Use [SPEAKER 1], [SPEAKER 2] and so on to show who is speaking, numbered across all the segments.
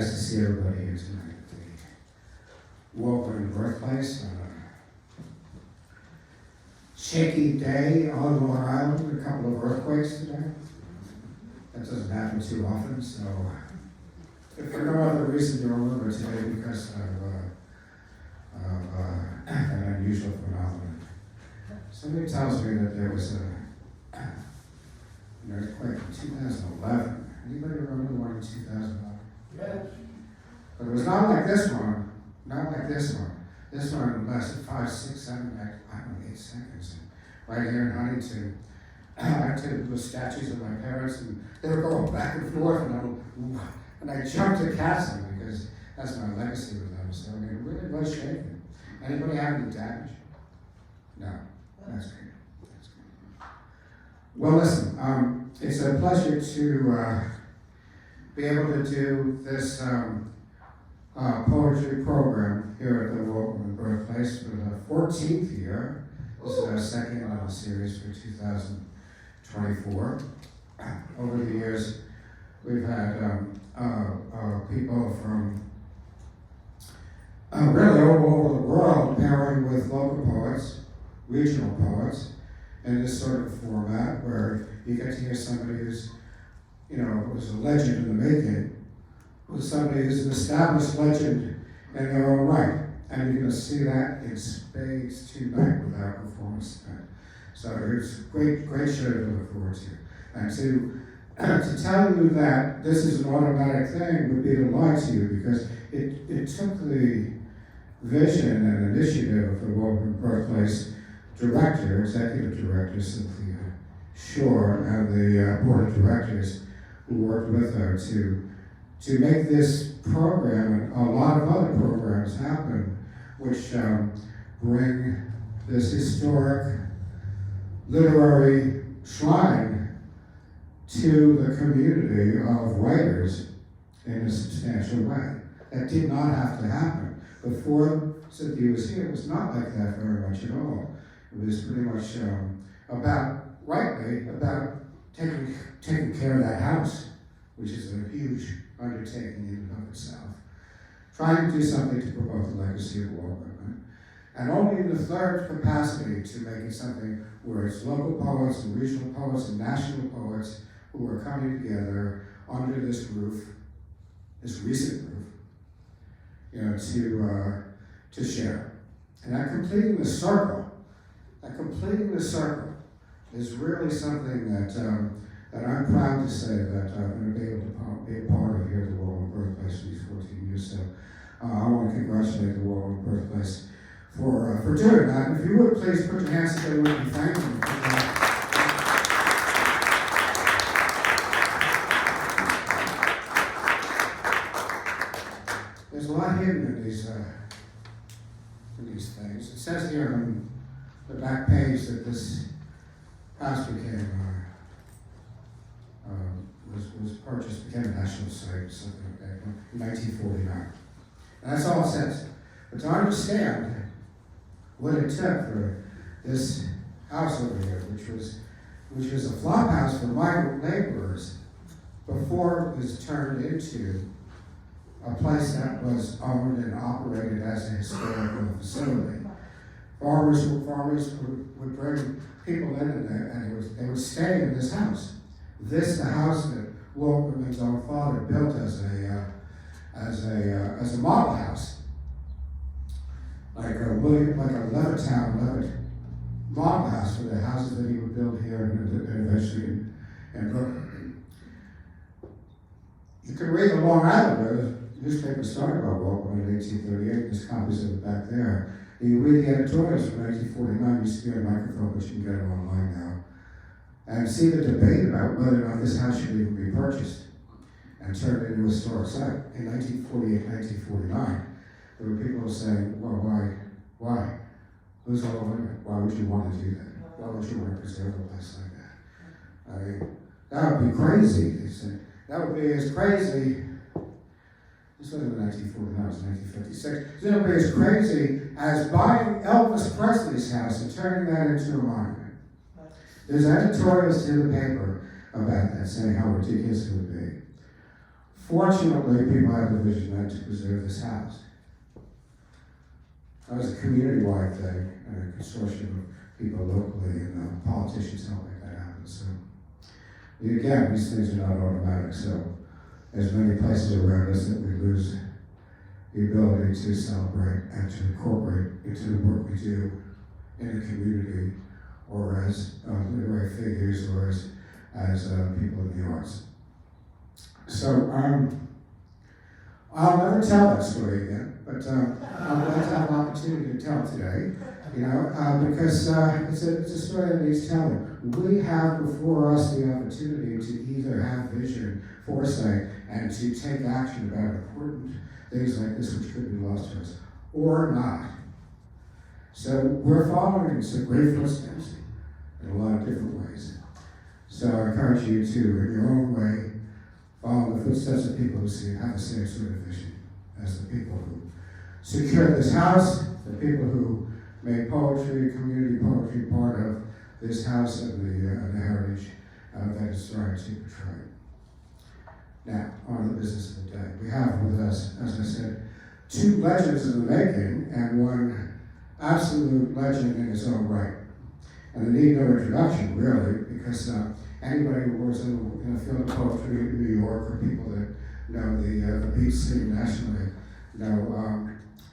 [SPEAKER 1] nice to see everybody here tonight at the Walt Whitman Birthplace. Shaky day on Long Island, a couple of earthquakes today. That doesn't happen too often, so if for no other reason you'll remember today because of an unusual phenomenon. Somebody tells me that there was an earthquake in 2011. Anybody remember the one in 2011?
[SPEAKER 2] Yes.
[SPEAKER 1] But it was not like this one, not like this one. This one lasted 5, 6, 7, 8 seconds. And right here in Huntington, I took the statues of my parents, and they were going back and forth, and I jumped to catch them because that's my legacy with them. So I mean, it really was shaking. Anybody have any damage? No, that's good. That's good. Well, listen, it's a pleasure to be able to do this poetry program here at the Walt Whitman Birthplace for the 14th year. This is our second series for 2024. Over the years, we've had people from really all over the world pairing with local poets, regional poets, in this sort of format where you get to hear somebody who's, was a legend in the making, who's somebody who's an established legend in their own right. And you're going to see that in spades tonight with our performance tonight. So it's a great show to look forward to. And to tell you that this is an automatic thing would be to lie to you, because it took the vision and initiative of the Walt Whitman Birthplace director, executive director Cynthia Shore, and the board of directors who worked with her to make this program and a lot of other programs happen, which bring this historic literary shrine to the community of writers in a substantial way. That did not have to happen. Before Cynthia was here, it was not like that very much at all. It was pretty much about taking care of that house, which is a huge undertaking in and of itself. Trying to do something to promote the legacy of Walt Whitman. And only in the third capacity to make it something where it's local poets and regional poets and national poets who are coming together under this roof, this recent roof, to share. And that completing the circle is really something that I'm proud to say that I'm going to be able to be a part of here at the Walt Whitman Birthplace for these 14 years. So I want to congratulate the Walt Whitman Birthplace for doing that. And if you would please put your hands together with me, thank you. There's a lot hidden in these things. It says here on the back page that this house became was purchased, became a national site, something like that, in 1949. And that's all it says. But to understand what it took for this house over here, which was a flop house for migrant laborers, before it was turned into a place that was owned and operated as a historical facility. Farmers would bring people in and they would stay in this house. The house that Walt Whitman's own father built as a model house, like a Levitt model house for the houses that he would build here and eventually in Brooklyn. You can read the Long Island Road. Newspaper started about Walt Whitman in 1838. There's copies of it back there. You read the editorials from 1949. Used to be on a microphone, but you can get them online now. And see the debate about whether or not this house should even be purchased and turned into a historic site. In 1948, 1949, there were people saying, well, why? Who's Walt Whitman? Why would you want to do that? Why would you want to preserve a place like that? I mean, that would be crazy. They said, that would be as crazy. This wasn't 1949, it was 1956. It would be as crazy as buying Elvis Presley's house and turning that into a monument. There's editorials in the paper about that saying how ridiculous it would be Fortunately, people had the vision then to preserve this house. That was a community-wide thing, and a consortium of people locally, and politicians helped make that happen. So, again, these things are not automatic, so there's many places around us that we lose the ability to celebrate and to incorporate into the work we do in the community, or as literary figures, or as people in the arts. So I'll never tell that story again, but I'm glad to have an opportunity to tell it today, because it's a story that needs telling. We have before us the opportunity to either have vision, foresight, and to take action about important things like this which could be lost to us, or not. So we're following in some great footsteps in a lot of different ways. So I encourage you to, in your own way, follow the footsteps of people who have the same sort of vision as the people who secured this house, the people who made poetry, community poetry, part of this house and the heritage that it's trying to portray. Now, on the business of the day. We have with us, as I said, two legends in the making and one absolute legend in his own right. And they need no introduction, really, because anybody who works in the field of poetry in New York, or people that know the beat scene nationally, know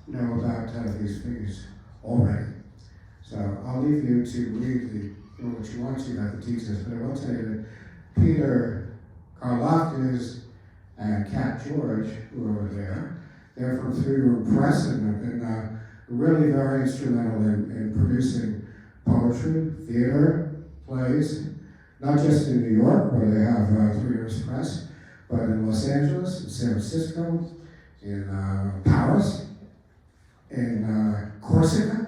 [SPEAKER 1] about these figures already. So I'll leave you to read what you want to about the details, but I will tell you that Peter Carlaftes and Cat George, who are over there, they're from 3-Room Press and have been really very instrumental in producing poetry, theater, plays, not just in New York, where they have 3-Room Press, but in Los Angeles, in San Francisco, in Paris, in Corsica.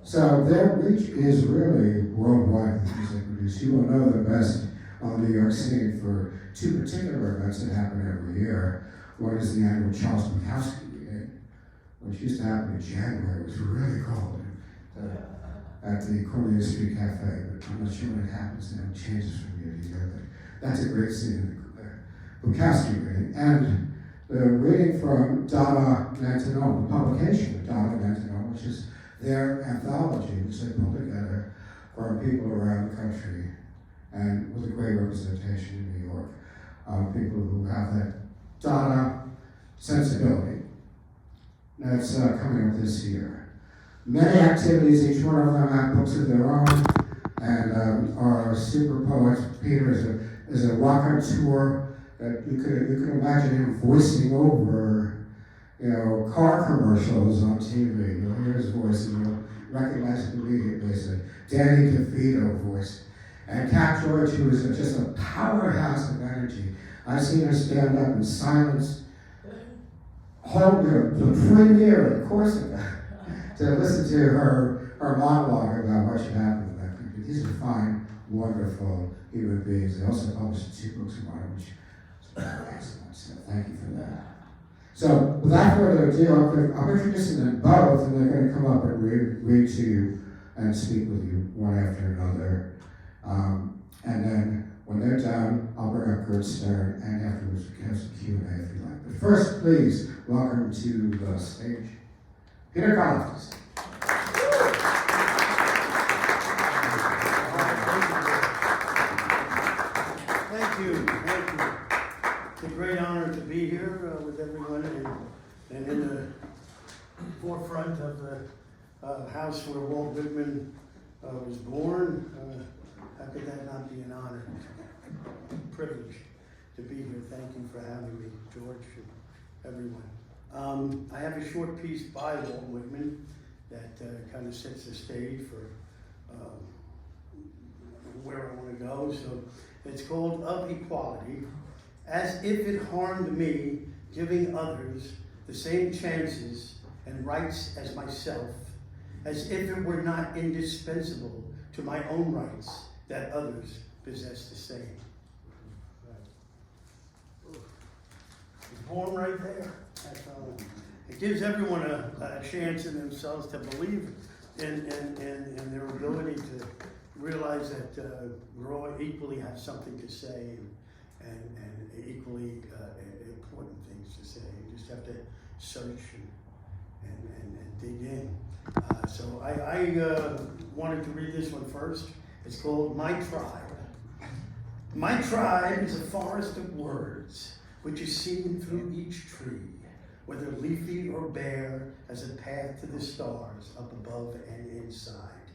[SPEAKER 1] So their reach is really worldwide with the things they produce. You will know the best on New York scene for two particular events that happen every year. One is the annual Charles Bukowski meeting, which used to happen in January. It was really cold at the Cornelia Street Cafe, but I'm not sure when it happens now. It changes from year to year, but that's a great scene, the Bukowski reading. And the reading from Dada Mantanone, the publication of Dada Mantanone, which is their anthology, which they pull together from people around the country, and with a great representation in New York, people who have that Dada sensibility. That's coming up this year. Many activities, each one of them have books of their own, and our super poet Peter is a raconteur that you could imagine him voicing over, car commercials on TV. You'll hear his voice and you'll recognize it immediately. It's a Danny DeVito voice. And Cat George, who is just a powerhouse of energy. I've seen her stand up in silence, hold the premiere in Corsica to listen to her monologue about what should happen in that country. These are fine, wonderful human beings. They also published 2 books of mine, which is very excellent. So thank you for that. So without further ado, I'm introducing them both, and they're going to come up and read to you and speak with you one after another. And then when they're done, I'll bring up Gerd, and afterwards we can have some Q&A if you like. But first, please welcome to the stage Peter Carlaftes.
[SPEAKER 2] Thank you. It's a great honor to be here with everyone and in the forefront of the house where Walt Whitman was born. How could that not be an honor? Privilege to be here. Thank you for having me, George, and everyone. I have a short piece by Walt Whitman that kind of sets the stage for where I want to go. So it's called Of Equality. As if it harmed me, giving others the same chances and rights as myself, as if it were not indispensable to my own rights that others possess the same. He's born right there. It gives everyone a chance in themselves to believe in their ability to realize that we're all equally have something to say and equally important things to say. You just have to search and dig in. So I wanted to read this one first. It's called My Tribe. My tribe is a forest of words, which is seen through each tree, whether leafy or bare, as a path to the stars up above and inside.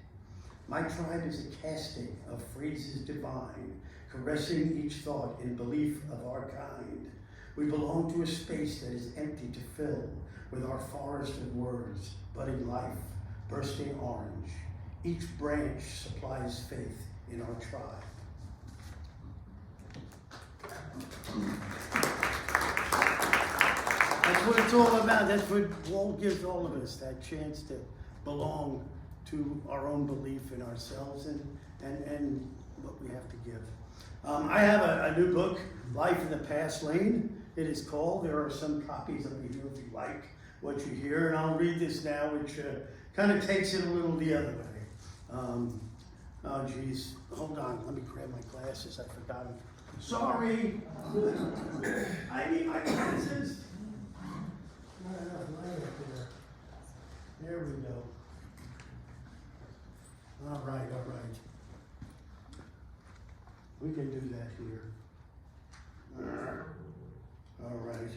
[SPEAKER 2] My tribe is a casting of phrases divine, caressing each thought in belief of our kind. We belong to a space that is empty to fill with our forest of words, budding life, bursting orange. Each branch supplies faith in our tribe. That's what it's all about. That's what Walt gives all of us, that chance to belong to our own belief in ourselves and what we have to give. I have a new book, Life in the Past Lane, it is called. There are some copies over here if you like what you hear, and I'll read this now, which kind of takes it a little the other way. Oh geez, hold on, let me grab my glasses, I forgot them. Sorry, I need my glasses. Not enough light up there. There we go. All right. We can do that here. All right.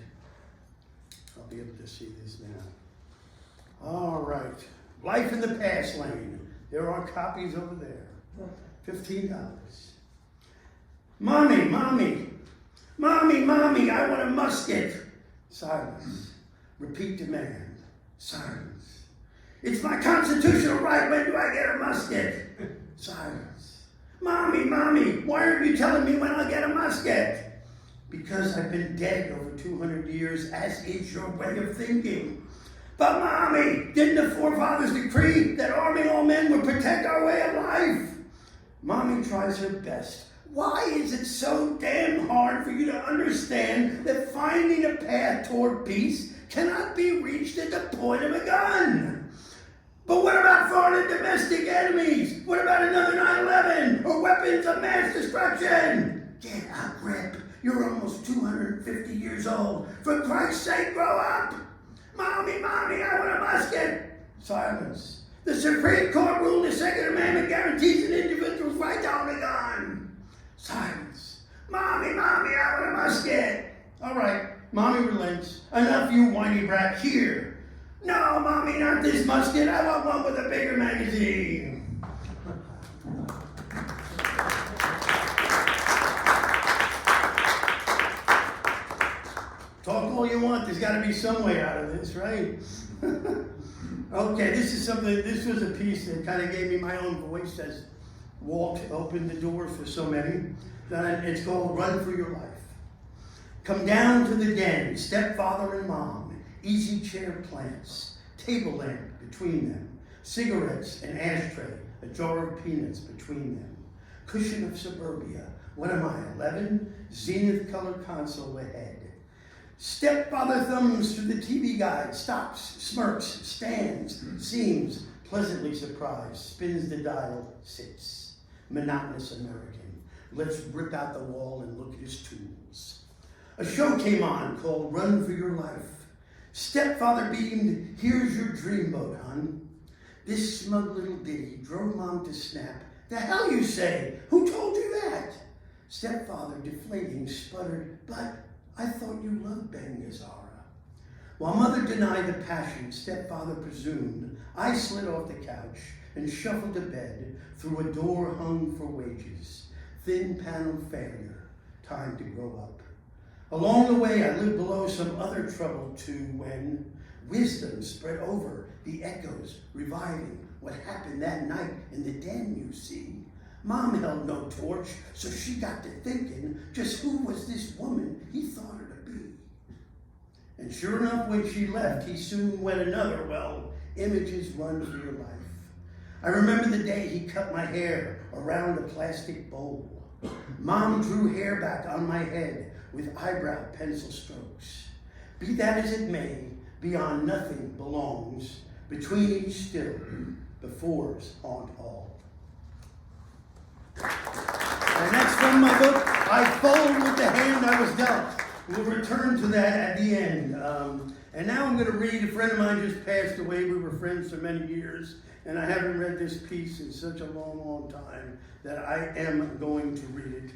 [SPEAKER 2] I'll be able to see this now. All right. Life in the Past Lane. There are copies over there. $15. Mommy, I want a musket. Silence. Repeat demand. Silence. It's my constitutional right. When do I get a musket? Silence. Mommy, why aren't you telling me when I'll get a musket? Because I've been dead over 200 years, as is your way of thinking. But Mommy, didn't the forefathers decree that arming all men would protect our way of life? Mommy tries her best. Why is it so damn hard for you to understand that finding a path toward peace cannot be reached at the point of a gun? But what about foreign and domestic enemies? What about another 9/11 or weapons of mass destruction? Get a grip. You're almost 250 years old. For Christ's sake, grow up. Mommy, I want a musket. Silence. The Supreme Court ruled the Second Amendment guarantees an individual's right to own a gun. Silence. Mommy, I want a musket. All right, Mommy relents. Enough, you whiny brat. Here. No, Mommy, not this musket. I want one with a bigger magazine. Talk all you want. There's got to be some way out of this, right? Okay, this was a piece that kind of gave me my own voice as Walt opened the door for so many. It's called Run for Your Life. Come down to the den, stepfather and mom, easy chair plants, table lamp between them, cigarettes and ashtray, a jar of peanuts between them, cushion of suburbia, what am I, 11? Zenith color console ahead. Stepfather thumbs through the TV guide, stops, smirks, stands, seems pleasantly surprised, spins the dial, sits. Monotonous American. Let's rip out the wall and look at his tools. A show came on called Run for Your Life. Stepfather beamed, here's your dreamboat, hon. This smug little ditty drove Mom to snap. The hell you say? Who told you that? Stepfather, deflating, sputtered, but I thought you loved Ben Gazzara. While Mother denied the passion Stepfather presumed, I slid off the couch and shuffled to bed through a door hung for wages. Thin paneled failure, time to grow up. Along the way, I lived below some other trouble too when wisdom spread over the echoes, reviving what happened that night in the den, you see. Mom held no torch, so she got to thinking, just who was this woman he thought her to be? And sure enough, when she left, he soon went another, well, images run for your life. I remember the day he cut my hair around a plastic bowl. Mom drew hair back on my head with eyebrow pencil strokes. Be that as it may, beyond nothing belongs, between each still, befores haunt all. And that's from my book, I fold with the hand I was dealt. We'll return to that at the end. And now I'm going to read, a friend of mine just passed away. We were friends for many years, and I haven't read this piece in such a long, long time that I am going to read it.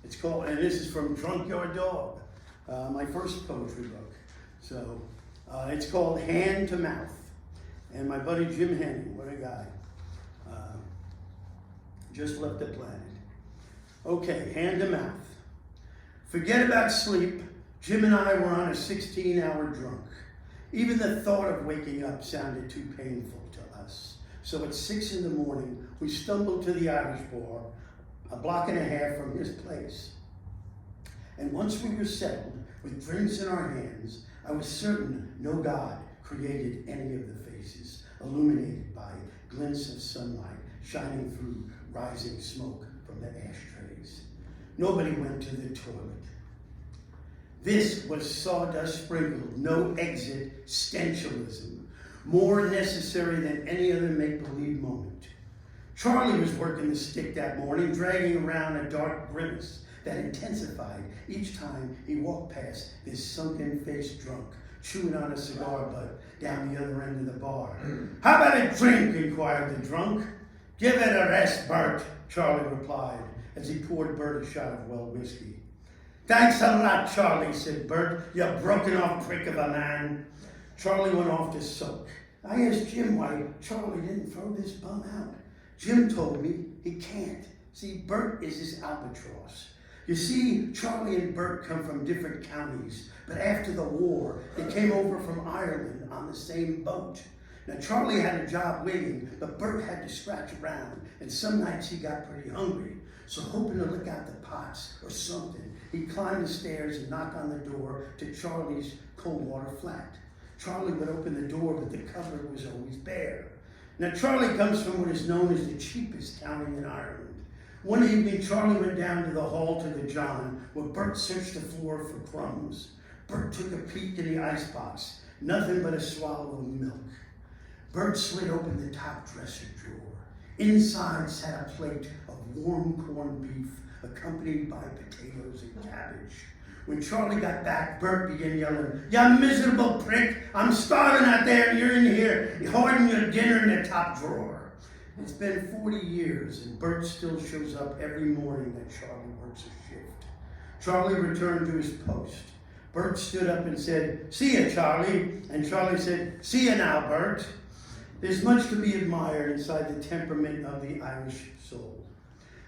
[SPEAKER 2] It's called, and this is from Drunk Your Dog, my first poetry book. So it's called Hand to Mouth. And my buddy Jim Henning, what a guy, just left the planet. Okay, hand to mouth. Forget about sleep. Jim and I were on a 16-hour drunk. Even the thought of waking up sounded too painful to us. So at 6 in the morning, we stumbled to the Irish bar, a block and a half from his place. And once we were settled, with drinks in our hands, I was certain no God created any of the faces, illuminated by glints of sunlight shining through rising smoke from the ashtrays. Nobody went to the toilet. This was sawdust sprinkled, no exit stenchialism, more necessary than any other make-believe moment. Charlie was working the stick that morning, dragging around a dark grimace that intensified each time he walked past this sunken-faced drunk, chewing on a cigar butt down the other end of the bar. How about a drink? Inquired the drunk. Give it a rest, Bert, Charlie replied as he poured Bert a shot of well whiskey. Thanks a lot, Charlie, said Bert, you broken-off prick of a man. Charlie went off to sulk. I asked Jim why Charlie didn't throw this bum out. Jim told me he can't. See, Bert is his albatross. You see, Charlie and Bert come from different counties, but after the war, they came over from Ireland on the same boat. Now, Charlie had a job waiting, but Bert had to scratch around, and some nights he got pretty hungry. So hoping to lick out the pots or something, he'd climb the stairs and knock on the door to Charlie's cold water flat. Charlie would open the door, but the cupboard was always bare. Now, Charlie comes from what is known as the cheapest county in Ireland. One evening, Charlie went down to the hall to the John, where Bert searched the floor for crumbs. Bert took a peek in the icebox, nothing but a swallow of milk. Bert slid open the top dresser drawer. Inside sat a plate of warm corned beef, accompanied by potatoes and cabbage. When Charlie got back, Bert began yelling, "You miserable prick! I'm starving out there and you're in here hoarding your dinner in the top drawer." It's been 40 years and Bert still shows up every morning that Charlie works a shift. Charlie returned to his post. Bert stood up and said, "See ya, Charlie." And Charlie said, "See ya now, Bert." There's much to be admired inside the temperament of the Irish soul.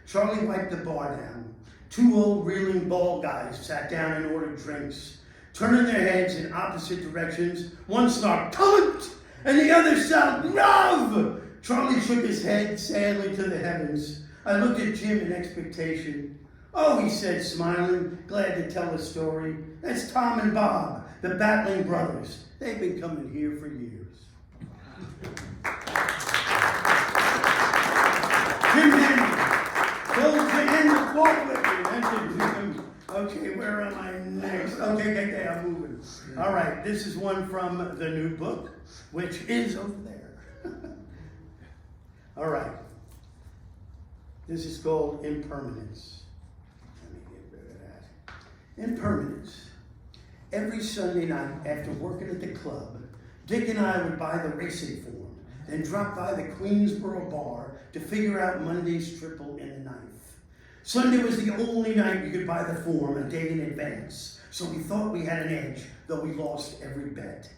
[SPEAKER 2] Charlie wiped the bar down. Two old reeling bald guys sat down and ordered drinks. Turning their heads in opposite directions, one snarked, "Cunt!" and the other shouted, "Love!" Charlie shook his head sadly to the heavens. I looked at Jim in expectation. "Oh," he said, smiling, glad to tell the story. "That's Tom and Bob, the battling brothers. They've been coming here for years." Jim Henry, goes to end with Walt Whitman. Okay, where am I next? Okay, I'm moving. All right, this is one from the new book, which is over there. All right. This is called Impermanence. Let me get rid of that. Impermanence. Every Sunday night after working at the club, Dick and I would buy the racing form, then drop by the Queensboro bar to figure out Monday's triple in the ninth. Sunday was the only night you could buy the form a day in advance, so we thought we had an edge, though we lost every bet.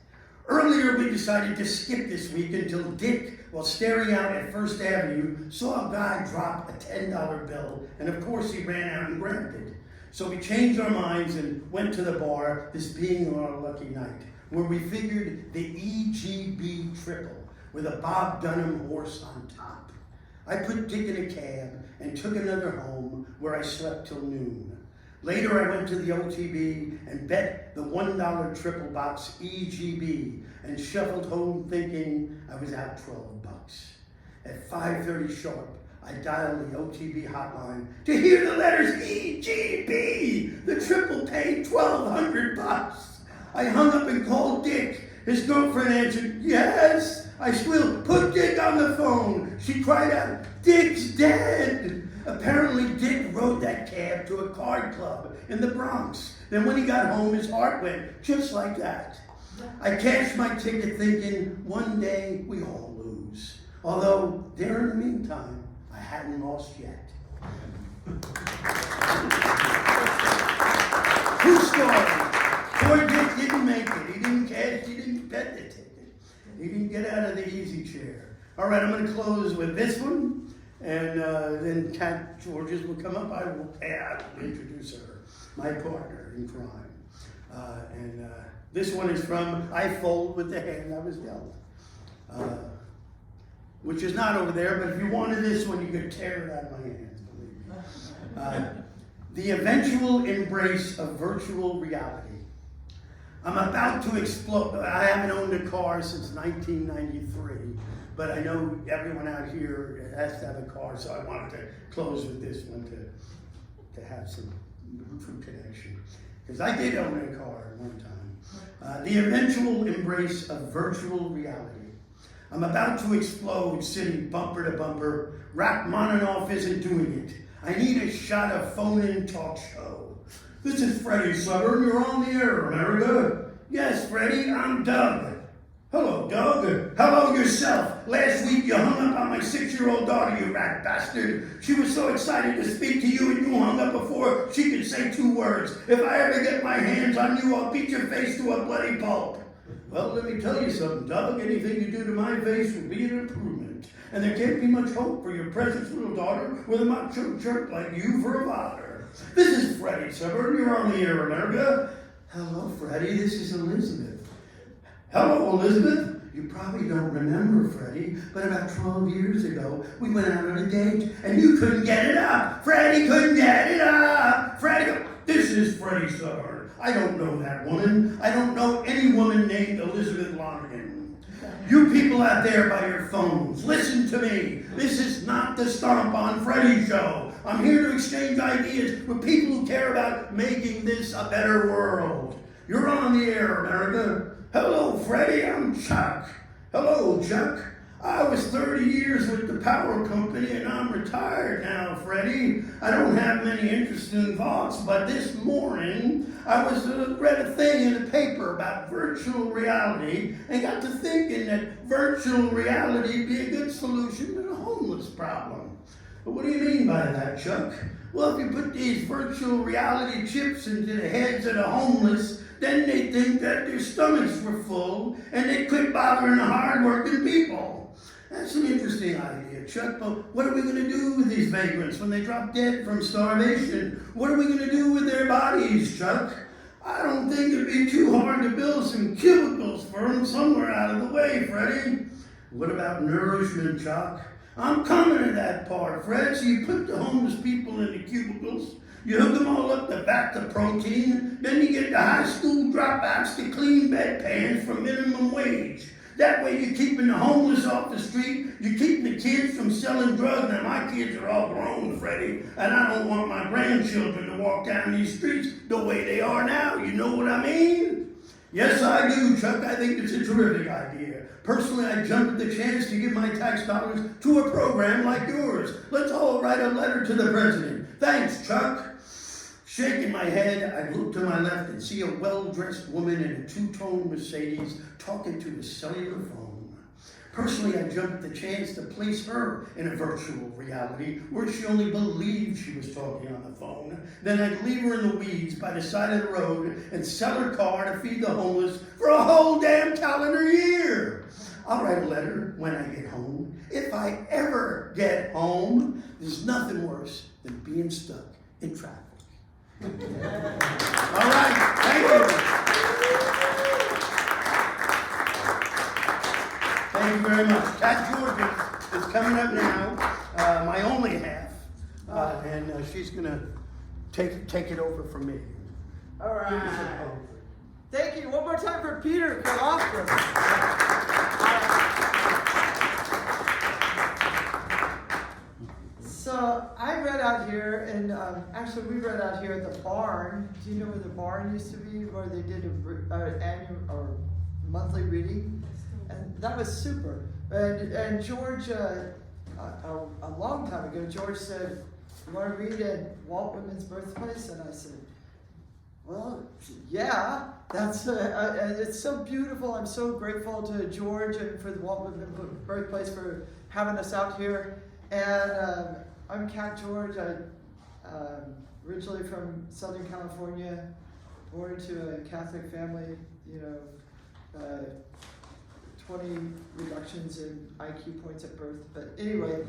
[SPEAKER 2] Earlier, we decided to skip this week until Dick, while staring out at First Avenue, saw a guy drop a $10 bill, and of course he ran out and grabbed it. So we changed our minds and went to the bar, this being our lucky night, where we figured the EGB triple with a Bob Dunham horse on top. I put Dick in a cab and took another home where I slept till noon. Later I went to the OTB and bet the $1 triple box EGB and shuffled home thinking I was out $12. At 5:30 sharp, I dialed the OTB hotline to hear the letters EGB. The triple paid $1,200. I hung up and called Dick. His girlfriend answered, "Yes." I squealed, "Put Dick on the phone." She cried out, "Dick's dead." Apparently Dick rode that cab to a card club in the Bronx. Then when he got home, his heart went just like that. I cashed my ticket thinking one day we all lose. Although there in the meantime, I hadn't lost yet. True story. Poor Dick didn't make it. He didn't cash, he didn't bet the ticket. He didn't get out of the easy chair. All right, I'm going to close with this one. And then Cat Georges will come up. I will introduce her, my partner in crime. This one is from I Fold with the Hand I Was Dealt, which is not over there, but if you wanted this one, you could tear it out of my hands, believe me. The eventual embrace of virtual reality. I'm about to explode. I haven't owned a car since 1993, but I know everyone out here has to have a car, so I wanted to close with this one to have some true connection. Because I did own a car at one time. The eventual embrace of virtual reality. I'm about to explode, sitting bumper to bumper. Rachmaninoff isn't doing it. I need a shot of phone-in talk show. This is Freddie Southern. You're on the air, America. Yes, Freddie, I'm Doug. Hello, Doug. Hello yourself. Last week you hung up on my 6-year-old daughter, you rat bastard. She was so excited to speak to you and you hung up before she could say 2 words. If I ever get my hands on you, I'll beat your face to a bloody pulp. Well, let me tell you something, Doug. Anything you do to my face will be an improvement. And there can't be much hope for your precious little daughter with a macho jerk like you for a father. This is Freddie Severn. You're on the air, America. Hello, Freddie. This is Elizabeth. Hello, Elizabeth. You probably don't remember, Freddie, but about 12 years ago, we went out on a date, and you couldn't get it up. Freddie couldn't get it up. Freddie, this is Freddie Severn. I don't know that woman. I don't know any woman named Elizabeth Lonergan. You people out there by your phones, listen to me. This is not the Stomp on Freddie show. I'm here to exchange ideas with people who care about making this a better world. You're on the air, America. Hello, Freddie, I'm Chuck. Hello, Chuck. I was 30 years with the power company and I'm retired now, Freddie. I don't have many interesting thoughts, but this morning I read a thing in the paper about virtual reality and got to thinking that virtual reality would be a good solution to the homeless problem. But what do you mean by that, Chuck? Well, if you put these virtual reality chips into the heads of the homeless, then they think that their stomachs were full and they quit bothering the hard-working people. That's an interesting idea, Chuck, but what are we going to do with these vagrants when they drop dead from starvation? What are we going to do with their bodies, Chuck? I don't think it'd be too hard to build some cubicles for them somewhere out of the way, Freddie. What about nourishment, Chuck? I'm coming to that part, Fred. So you put the homeless people in the cubicles, you hook them all up to vat the protein, then you get the high school dropouts to clean bedpans for minimum wage. That way you're keeping the homeless off the street, you're keeping the kids from selling drugs. Now my kids are all grown, Freddie, and I don't want my grandchildren to walk down these streets the way they are now. You know what I mean? Yes, I do, Chuck. I think it's a terrific idea. Personally, I jump at the chance to give my tax dollars to a program like yours. Let's all write a letter to the president. Thanks, Chuck. Shaking my head, I look to my left and see a well-dressed woman in a 2-tone Mercedes talking to a cellular phone. Personally, I jumped at the chance to place her in a virtual reality where she only believed she was talking on the phone. Then I'd leave her in the weeds by the side of the road and sell her car to feed the homeless for a whole damn calendar year. I'll write a letter when I get home. If I ever get home, there's nothing worse than being stuck in traffic. All right, thank you. Thank you very much. Cat Georgia is coming up now, my only half, and she's going to take it over from me.
[SPEAKER 3] All right. Thank you. One more time for Peter Carlaftes. So I read out here, and actually we read out here at the barn. Do you know where the barn used to be, where they did an annual or monthly reading? And that was super. And George, a long time ago, George said, you want to read in Walt Whitman's Birthplace? And I said, well, yeah, that's it's so beautiful. I'm so grateful to George and for the Walt Whitman Birthplace for having us out here. And I'm Cat George. I'm originally from Southern California, born into a Catholic family, 20 reductions in IQ points at birth. But anyway,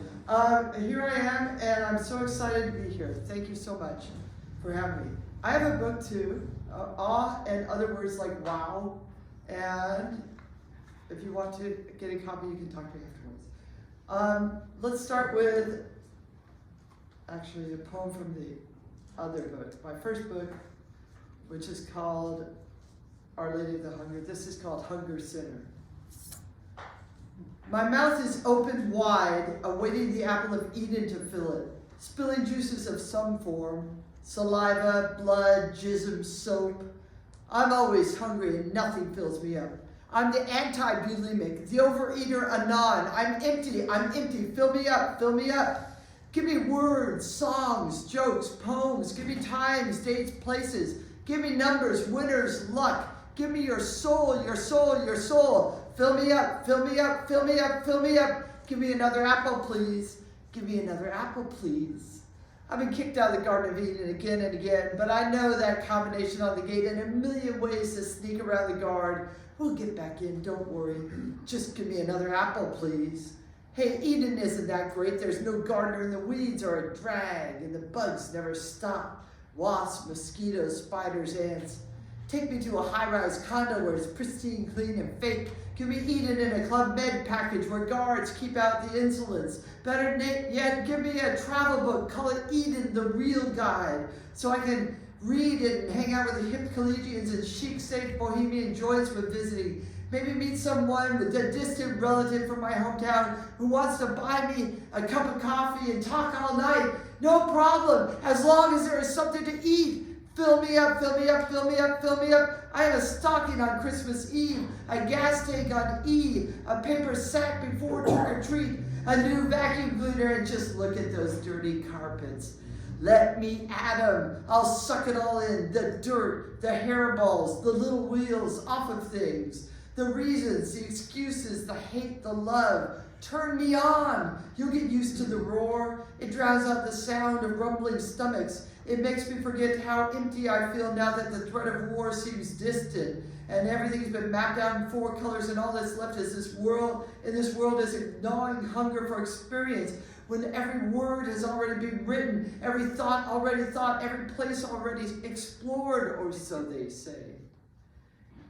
[SPEAKER 3] here I am, and I'm so excited to be here. Thank you so much for having me. I have a book too, Awe and Other Words Like Wow. And if you want to get a copy, you can talk to me afterwards. Let's start with actually a poem from the other book. My first book, which is called Our Lady of the Hunger. This is called Hunger Sinner. My mouth is open wide, awaiting the apple of Eden to fill it, spilling juices of some form, saliva, blood, jism, soap. I'm always hungry and nothing fills me up. I'm the anti-bulimic, the overeater anon. I'm empty, fill me up, fill me up. Give me words, songs, jokes, poems. Give me times, dates, places. Give me numbers, winners, luck. Give me your soul, your soul, your soul. Fill me up, fill me up, fill me up, fill me up. Give me another apple, please. Give me another apple, please. I've been kicked out of the Garden of Eden again and again, but I know that combination on the gate and a million ways to sneak around the guard. We'll get back in, don't worry. Just give me another apple, please. Hey, Eden isn't that great. There's no gardener in the weeds or a drag, and the bugs never stop. Wasps, mosquitoes, spiders, ants. Take me to a high-rise condo where it's pristine, clean, and fake. Give me Eden in a Club Med package where guards keep out the insolence. Better yet, give me a travel book. Call it Eden, the Real Guide, so I can read it and hang out with the hip collegians and chic, safe bohemian joints when visiting. Maybe meet someone with a distant relative from my hometown who wants to buy me a cup of coffee and talk all night. No problem, as long as there is something to eat. Fill me up, fill me up, fill me up, fill me up. I have a stocking on Christmas Eve, a gas tank on E, a paper sack before trick or treat, a new vacuum cleaner, and just look at those dirty carpets. Let me at 'em. I'll suck it all in. The dirt, the hairballs, the little wheels off of things. The reasons, the excuses, the hate, the love. Turn me on. You'll get used to the roar. It drowns out the sound of rumbling stomachs. It makes me forget how empty I feel now that the threat of war seems distant and everything's been mapped out in 4 colors and all that's left is this world. And this world is a gnawing hunger for experience when every word has already been written, every thought already thought, every place already explored, or so they say.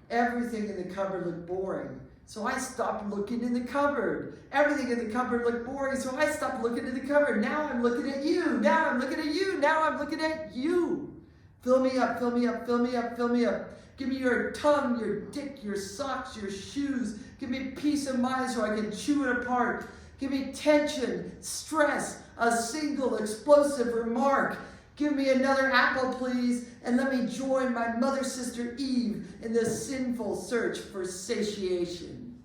[SPEAKER 3] Everything in the cupboard looked boring, so I stopped looking in the cupboard. Everything in the cupboard looked boring, so I stopped looking in the cupboard. Now I'm looking at you. Now I'm looking at you. Now I'm looking at you. Fill me up, fill me up, fill me up, fill me up. Give me your tongue, your dick, your socks, your shoes. Give me peace of mind so I can chew it apart. Give me tension, stress, a single explosive remark. Give me another apple, please, and let me join my mother sister Eve in the sinful search for satiation.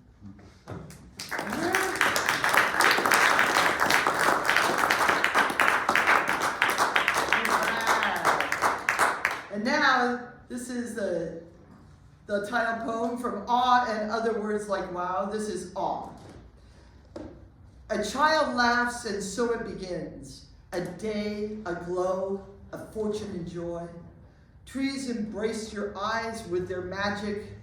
[SPEAKER 3] And now, this is the title poem from Awe and Other Words Like Wow. This is Awe. A child laughs and so it begins. A day, a glow, a fortune and joy. Trees embrace your eyes with their magic.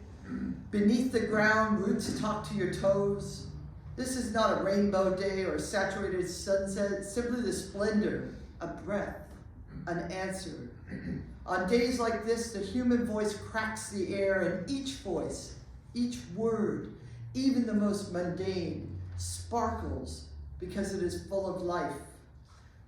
[SPEAKER 3] Beneath the ground, roots talk to your toes. This is not a rainbow day or a saturated sunset, simply the splendor, a breath, an answer. On days like this, the human voice cracks the air, and each voice, each word, even the most mundane, sparkles because it is full of life.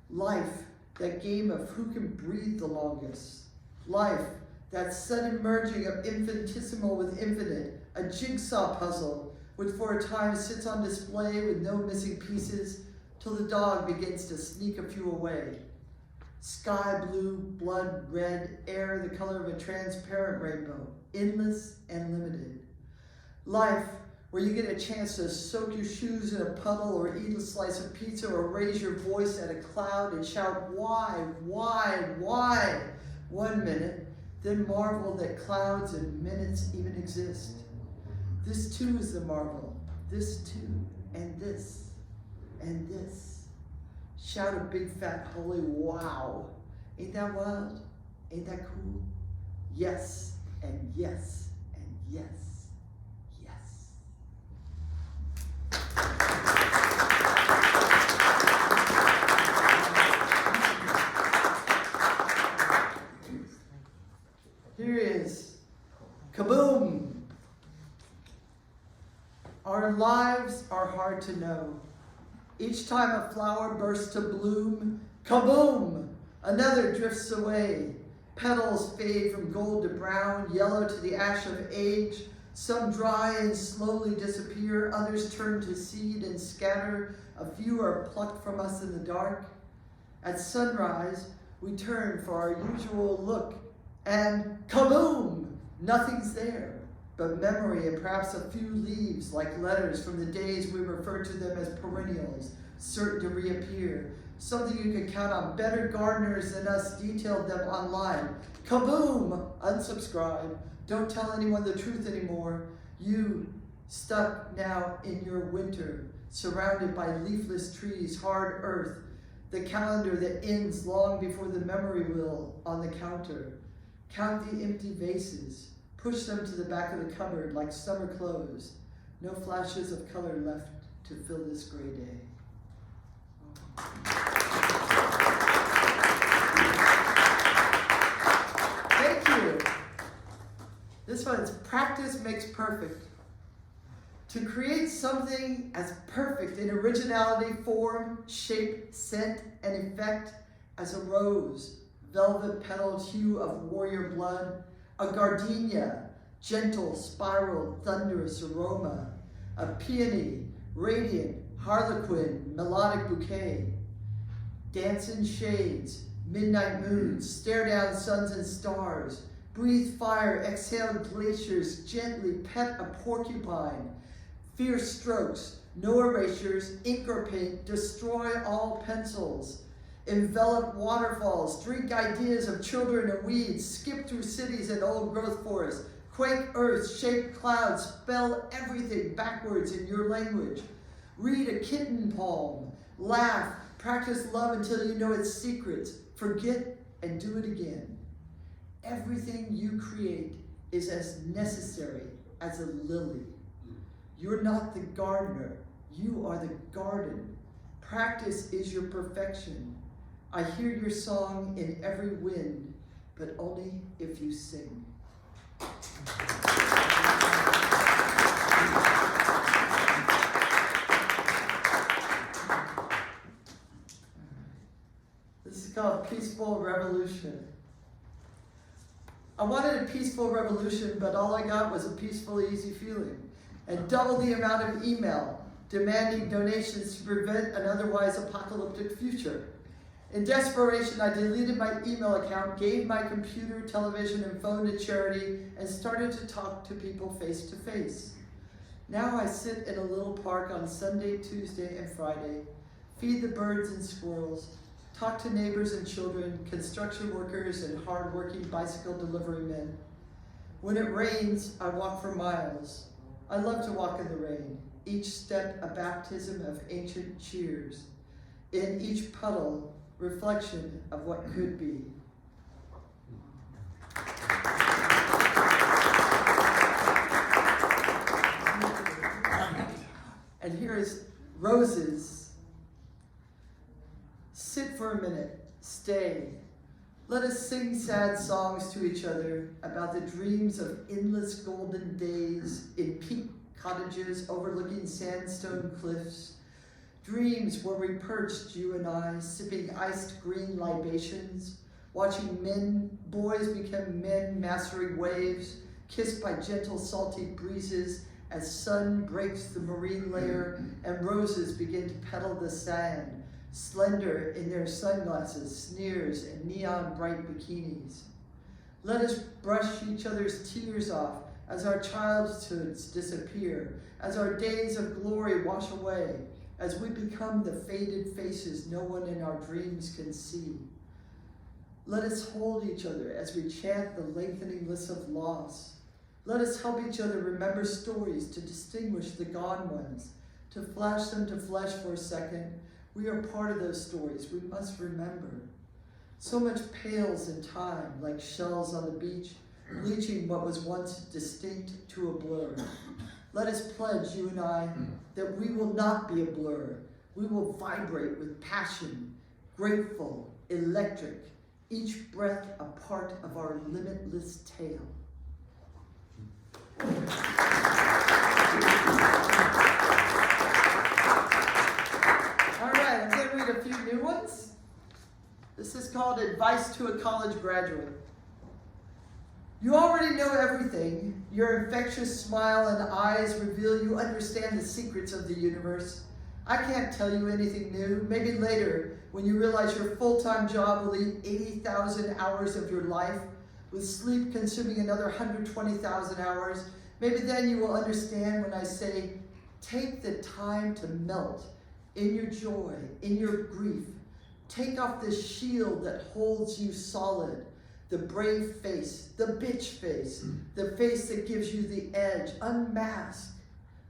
[SPEAKER 3] Life, that game of who can breathe the longest. Life, that sudden merging of infinitesimal with infinite, a jigsaw puzzle, which for a time sits on display with no missing pieces, till the dog begins to sneak a few away. Sky blue, blood red, air the color of a transparent rainbow, endless and limited. Life, where you get a chance to soak your shoes in a puddle or eat a slice of pizza or raise your voice at a cloud and shout, why, 1 minute, then marvel that clouds and minutes even exist. This too is the marvel, this too, and this, and this. Shout a big fat holy wow. Ain't that wild? Ain't that cool? Yes, and yes, and yes, yes. Here is kaboom. Our lives are hard to know. Each time a flower bursts to bloom, kaboom, another drifts away. Petals fade from gold to brown, yellow to the ash of age. Some dry and slowly disappear, others turn to seed and scatter. A few are plucked from us in the dark. At sunrise, we turn for our usual look, and kaboom, nothing's there but memory and perhaps a few leaves like letters from the days we refer to them as perennials, certain to reappear. Something you can count on. Better gardeners than us detailed them online. Kaboom! Unsubscribe. Don't tell anyone the truth anymore. You stuck now in your winter, surrounded by leafless trees, hard earth, the calendar that ends long before the memory will on the counter. Count the empty vases. Push them to the back of the cupboard like summer clothes. No flashes of color left to fill this gray day. Thank you. This one is practice makes perfect. To create something as perfect in originality, form, shape, scent, and effect as a rose, velvet petaled hue of warrior blood, a gardenia, gentle, spiral, thunderous aroma, a peony, radiant, harlequin, melodic bouquet, dancing shades, midnight moons, stare down suns and stars, breathe fire, exhale glaciers, gently pet a porcupine, fierce strokes, no erasures, ink or paint, destroy all pencils, envelop waterfalls, drink ideas of children and weeds, skip through cities and old growth forests, quake earth, shape clouds, spell everything backwards in your language, read a kitten poem, laugh, practice love until you know its secrets, forget and do it again. Everything you create is as necessary as a lily. You're not the gardener, you are the garden. Practice is your perfection. I hear your song in every wind, but only if you sing. This is called Peaceful Revolution. I wanted a peaceful revolution, but all I got was a peaceful, easy feeling, and double the amount of email demanding donations to prevent an otherwise apocalyptic future. In desperation, I deleted my email account, gave my computer, television, and phone to charity, and started to talk to people face to face. Now I sit in a little park on Sunday, Tuesday, and Friday, feed the birds and squirrels, talk to neighbors and children, construction workers, and hard-working bicycle delivery men. When it rains, I walk for miles. I love to walk in the rain, each step a baptism of ancient cheers. In each puddle, reflection of what could be. And here is roses. Sit for a minute, stay. Let us sing sad songs to each other about the dreams of endless golden days in peak cottages overlooking sandstone cliffs. Dreams where we perched, you and I, sipping iced green libations, watching boys become men mastering waves, kissed by gentle salty breezes as sun breaks the marine layer and roses begin to petal the sand, slender in their sunglasses, sneers, and neon bright bikinis. Let us brush each other's tears off, as our childhoods disappear, as our days of glory wash away, as we become the faded faces no one in our dreams can see. Let us hold each other as we chant the lengthening list of loss. Let us help each other remember stories to distinguish the gone ones, to flash them to flesh for a second. We are part of those stories. We must remember. So much pales in time, like shells on the beach, bleaching what was once distinct to a blur. Let us pledge, you and I, that we will not be a blur. We will vibrate with passion, grateful, electric, each breath a part of our limitless tale. All right, I'm going to read a few new ones. This is called Advice to a College Graduate. You already know everything. Your infectious smile and eyes reveal you understand the secrets of the universe. I can't tell you anything new. Maybe later, when you realize your full-time job will eat 80,000 hours of your life, with sleep consuming another 120,000 hours, maybe then you will understand when I say, take the time to melt in your joy, in your grief. Take off the shield that holds you solid, the brave face, the bitch face, the face that gives you the edge. Unmask.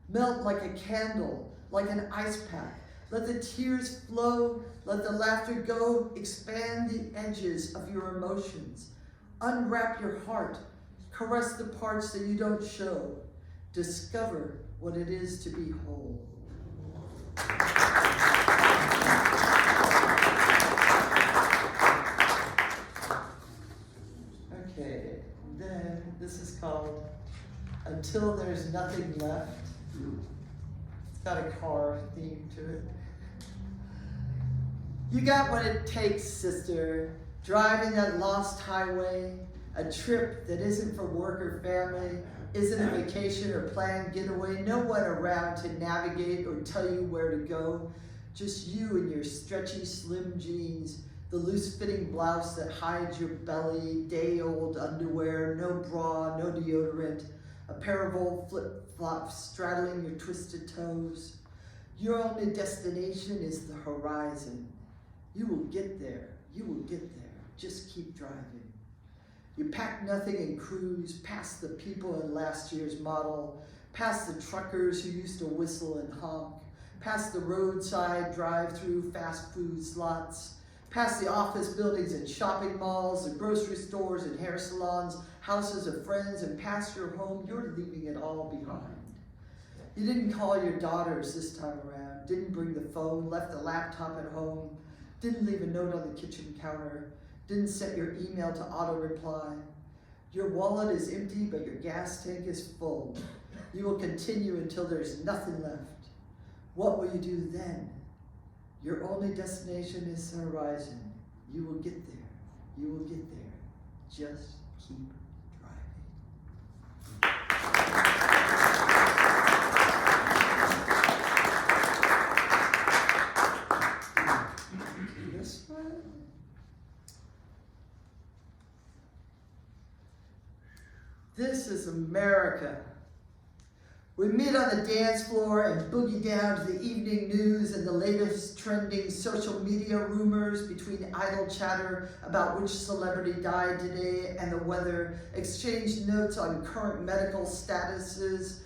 [SPEAKER 3] Melt like a candle, like an ice pack. Let the tears flow, let the laughter go. Expand the edges of your emotions. Unwrap your heart. Caress the parts that you don't show. Discover what it is to be whole. Okay, then this is called Until There's Nothing Left. It's got a car theme to it. You got what it takes, sister. Driving that lost highway, a trip that isn't for work or family, isn't a vacation or planned getaway, no one around to navigate or tell you where to go. Just you and your stretchy, slim jeans, the loose-fitting blouse that hides your belly, day-old underwear, no bra, no deodorant, a pair of old flip-flops straddling your twisted toes. Your only destination is the horizon. You will get there. You will get there. Just keep driving. You pack nothing and cruise past the people in last year's model, past the truckers who used to whistle and honk, past the roadside drive-through fast food slots, past the office buildings and shopping malls, the grocery stores and hair salons, houses of friends, and past your home. You're leaving it all behind. You didn't call your daughters this time around, didn't bring the phone, left the laptop at home, didn't leave a note on the kitchen counter, didn't set your email to auto-reply. Your wallet is empty, but your gas tank is full. You will continue until there's nothing left. What will you do then? Your only destination is the horizon. You will get there. You will get there. Just keep driving. This one? This is America. We meet on the dance floor and boogie down to the evening news and the latest trending social media rumors, between idle chatter about which celebrity died today and the weather, exchange notes on current medical statuses,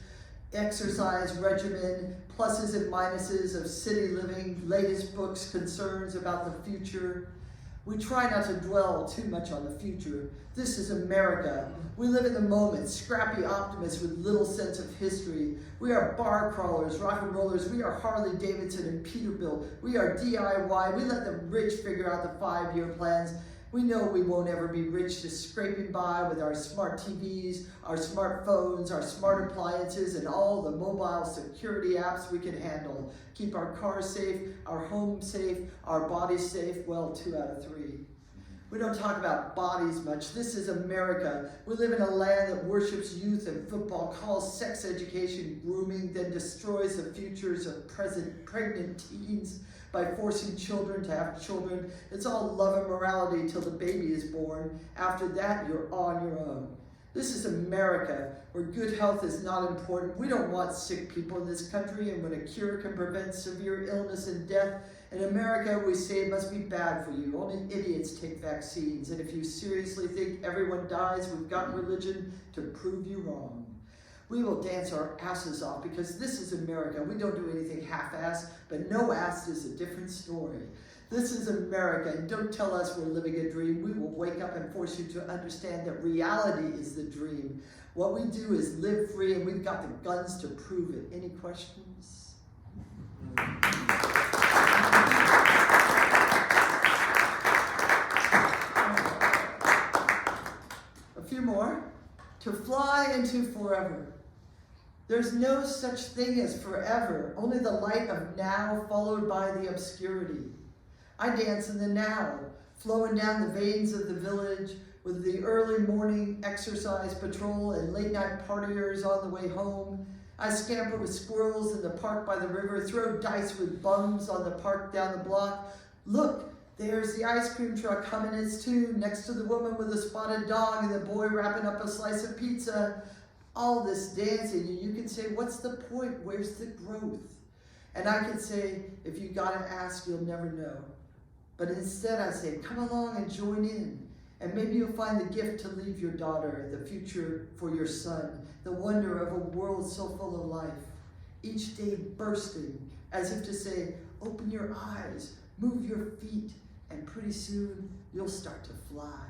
[SPEAKER 3] exercise regimen, pluses and minuses of city living, latest books, concerns about the future. We try not to dwell too much on the future. This is America. We live in the moment, scrappy optimists with little sense of history. We are bar crawlers, rock and rollers. We are Harley Davidson and Peterbilt. We are DIY. We let the rich figure out the 5-year plans. We know we won't ever be rich, just scraping by with our smart TVs, our smartphones, our smart appliances, and all the mobile security apps we can handle. Keep our cars safe, our home safe, our bodies safe. Well, 2 out of 3. We don't talk about bodies much. This is America. We live in a land that worships youth and football, calls sex education grooming, then destroys the futures of pregnant teens by forcing children to have children. It's all love and morality till the baby is born. After that, you're on your own. This is America, where good health is not important. We don't want sick people in this country, and when a cure can prevent severe illness and death, in America we say it must be bad for you. Only idiots take vaccines, and if you seriously think everyone dies, we've got religion to prove you wrong. We will dance our asses off because this is America. We don't do anything half-assed, but no ass is a different story. This is America, and don't tell us we're living a dream. We will wake up and force you to understand that reality is the dream. What we do is live free, and we've got the guns to prove it. Any questions? A few more. To fly into forever. There's no such thing as forever, only the light of now followed by the obscurity. I dance in the now, flowing down the veins of the village with the early morning exercise patrol and late night partiers on the way home. I scamper with squirrels in the park by the river, throw dice with bums on the park down the block. Look, there's the ice cream truck humming its tune next to the woman with the spotted dog and the boy wrapping up a slice of pizza. All this dancing, and you can say, what's the point? Where's the growth? And I can say, if you gotta ask, you'll never know. But instead I say, come along and join in. And maybe you'll find the gift to leave your daughter, the future for your son, the wonder of a world so full of life. Each day bursting, as if to say, open your eyes, move your feet, and pretty soon you'll start to fly.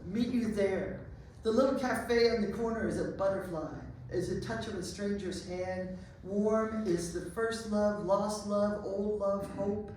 [SPEAKER 3] Meet you there. The little cafe on the corner is a butterfly, is a touch of a stranger's hand. Warm is the first love, lost love, old love, hope.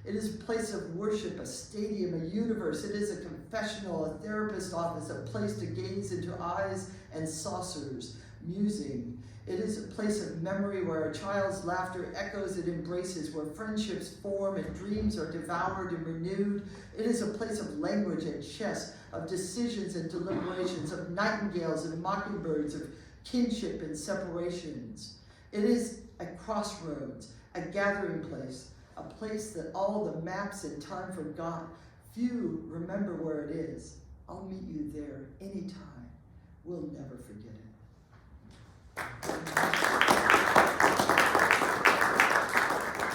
[SPEAKER 3] It is a place of worship, a stadium, a universe. It is a confessional, a therapist's office, a place to gaze into eyes and saucers, musing. It is a place of memory where a child's laughter echoes and embraces, where friendships form and dreams are devoured and renewed. It is a place of language and chess, of decisions and deliberations, of nightingales and mockingbirds, of kinship and separations. It is a crossroads, a gathering place, a place that all the maps and time forgot. Few remember where it is. I'll meet you there anytime. We'll never forget it.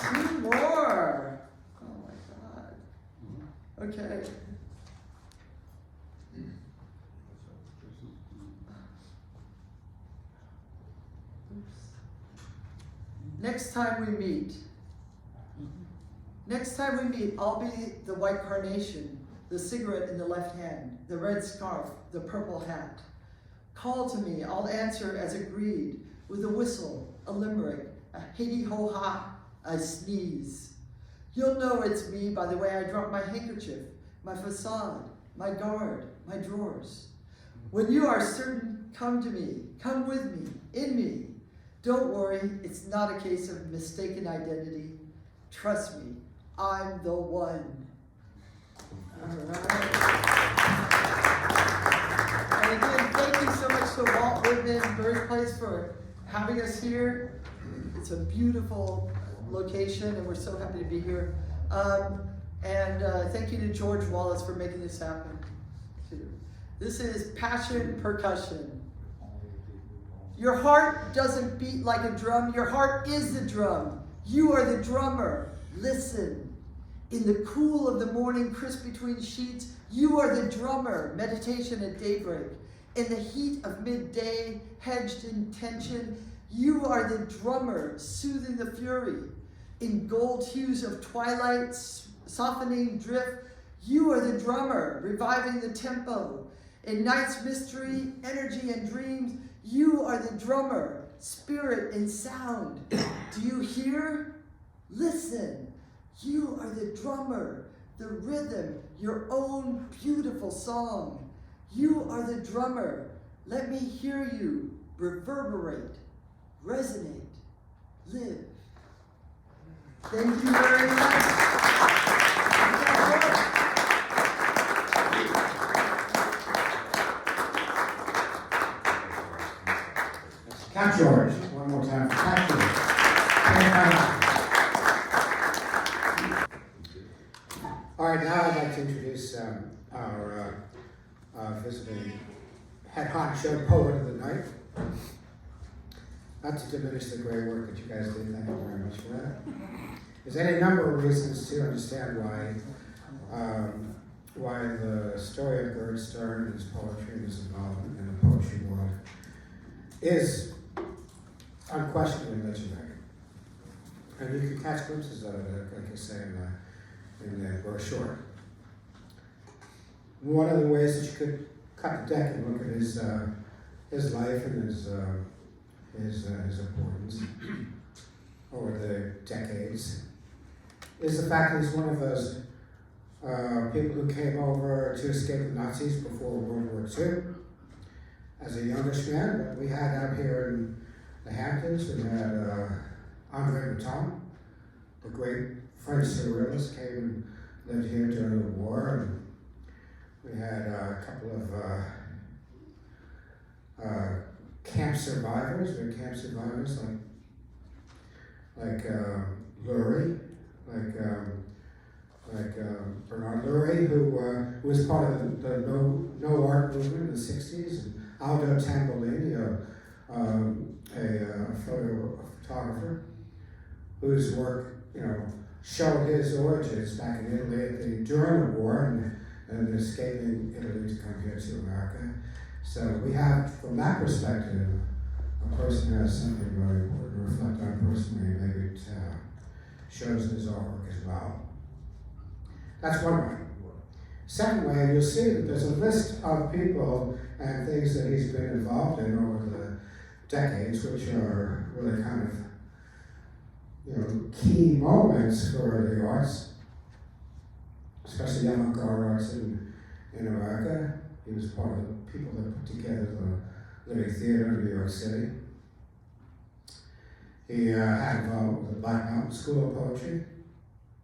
[SPEAKER 3] Two more. Oh my God. Okay. Next time we meet. Next time we meet, I'll be the white carnation, the cigarette in the left hand, the red scarf, the purple hat. Call to me, I'll answer as agreed, with a whistle, a limerick, a hitty-ho-ha, a sneeze. You'll know it's me by the way I drop my handkerchief, my facade, my guard, my drawers. When you are certain, come to me, come with me, in me. Don't worry, it's not a case of mistaken identity. Trust me, I'm the one. All right. And again, thank you so much to Walt Whitman Birthplace for having us here. It's a beautiful location, and we're so happy to be here. Thank you to George Wallace for making this happen, too. This is Passion Percussion. Your heart doesn't beat like a drum. Your heart is the drum. You are the drummer. Listen. In the cool of the morning, crisp between sheets, you are the drummer. Meditation at daybreak. In the heat of midday, hedged in tension, you are the drummer, soothing the fury. In gold hues of twilight, softening drift, you are the drummer, reviving the tempo. In night's mystery, energy, and dreams, you are the drummer, spirit and sound. Do you hear? Listen. You are the drummer, the rhythm, your own beautiful song. You are the drummer. Let me hear you reverberate, resonate, live. Thank you very much.
[SPEAKER 1] Cat George, one more time for Cat George. right, now I'd like to introduce our visiting head honcho poet of the night. Not to diminish the great work that you guys did, thank you very much for that. There's any number of reasons to understand why the story of Gerd and his poetry and his involvement in the poetry world is unquestionably legendary. And you can catch glimpses of it, like I say, in the brochure. One of the ways that you could cut the deck and look at his life and his importance over the decades is the fact that he's one of those people who came over to escape the Nazis before World War II. As a youngish man, we had out here in the Hamptons, we had Andre Breton, the great French surrealist, came and lived here during the war. And we had a couple of camp survivors. We had camp survivors like Lurie, like Bernard Lurie, who was part of the no art movement in the 60s, and Aldo Tambolini, a photographer, whose work, showed his origins back in Italy during the war and escaping Italy to come here to America. So we have, from that perspective, a person who has something very important to reflect on personally, maybe it shows in his artwork as well. That's one way. Second way, you'll see that there's a list of people and things that he's been involved in over the decades, which are really kind of key moments for the arts, especially avant-garde arts in America. He was part of the people that put together the Living Theater in New York City. He had involved with the Black Mountain School of Poetry,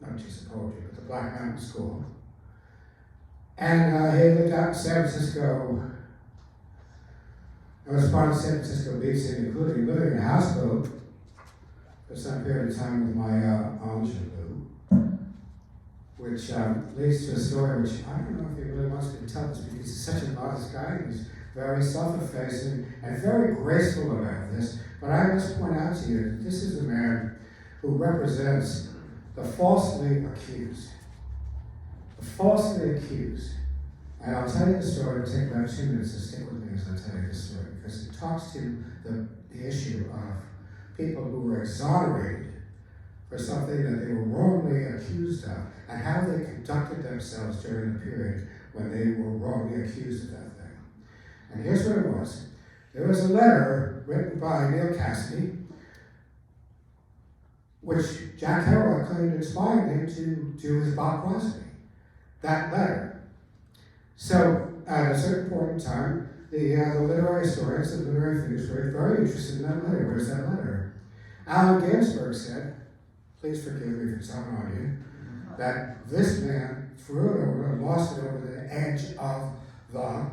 [SPEAKER 1] not just the poetry, but the Black Mountain School. And he lived out in San Francisco. I was part of San Francisco Beach City, including living in a houseboat for some period of time with my ingenue, which leads to a story which I don't know if he really wants me to tell this because he's such a modest guy. He's very self-effacing and very graceful about this. But I must point out to you that this is a man who represents the falsely accused. The falsely accused. And I'll tell you the story. It'll take about 2 minutes to stick with me as I tell you this story, because it talks to the issue of people who were exonerated for something that they were wrongly accused of, and how they conducted themselves during the period when they were wrongly accused of that thing. And here's what it was. There was a letter written by Neil Cassidy, which Jack Kerouac claimed inspired him to do his Bob Crosby. That letter. So, at a certain point in time, the literary historians, the literary figures were very interested in that letter. Where's that letter? Allen Ginsberg said, please forgive me for telling on you, that this man threw it over and lost it over the edge of the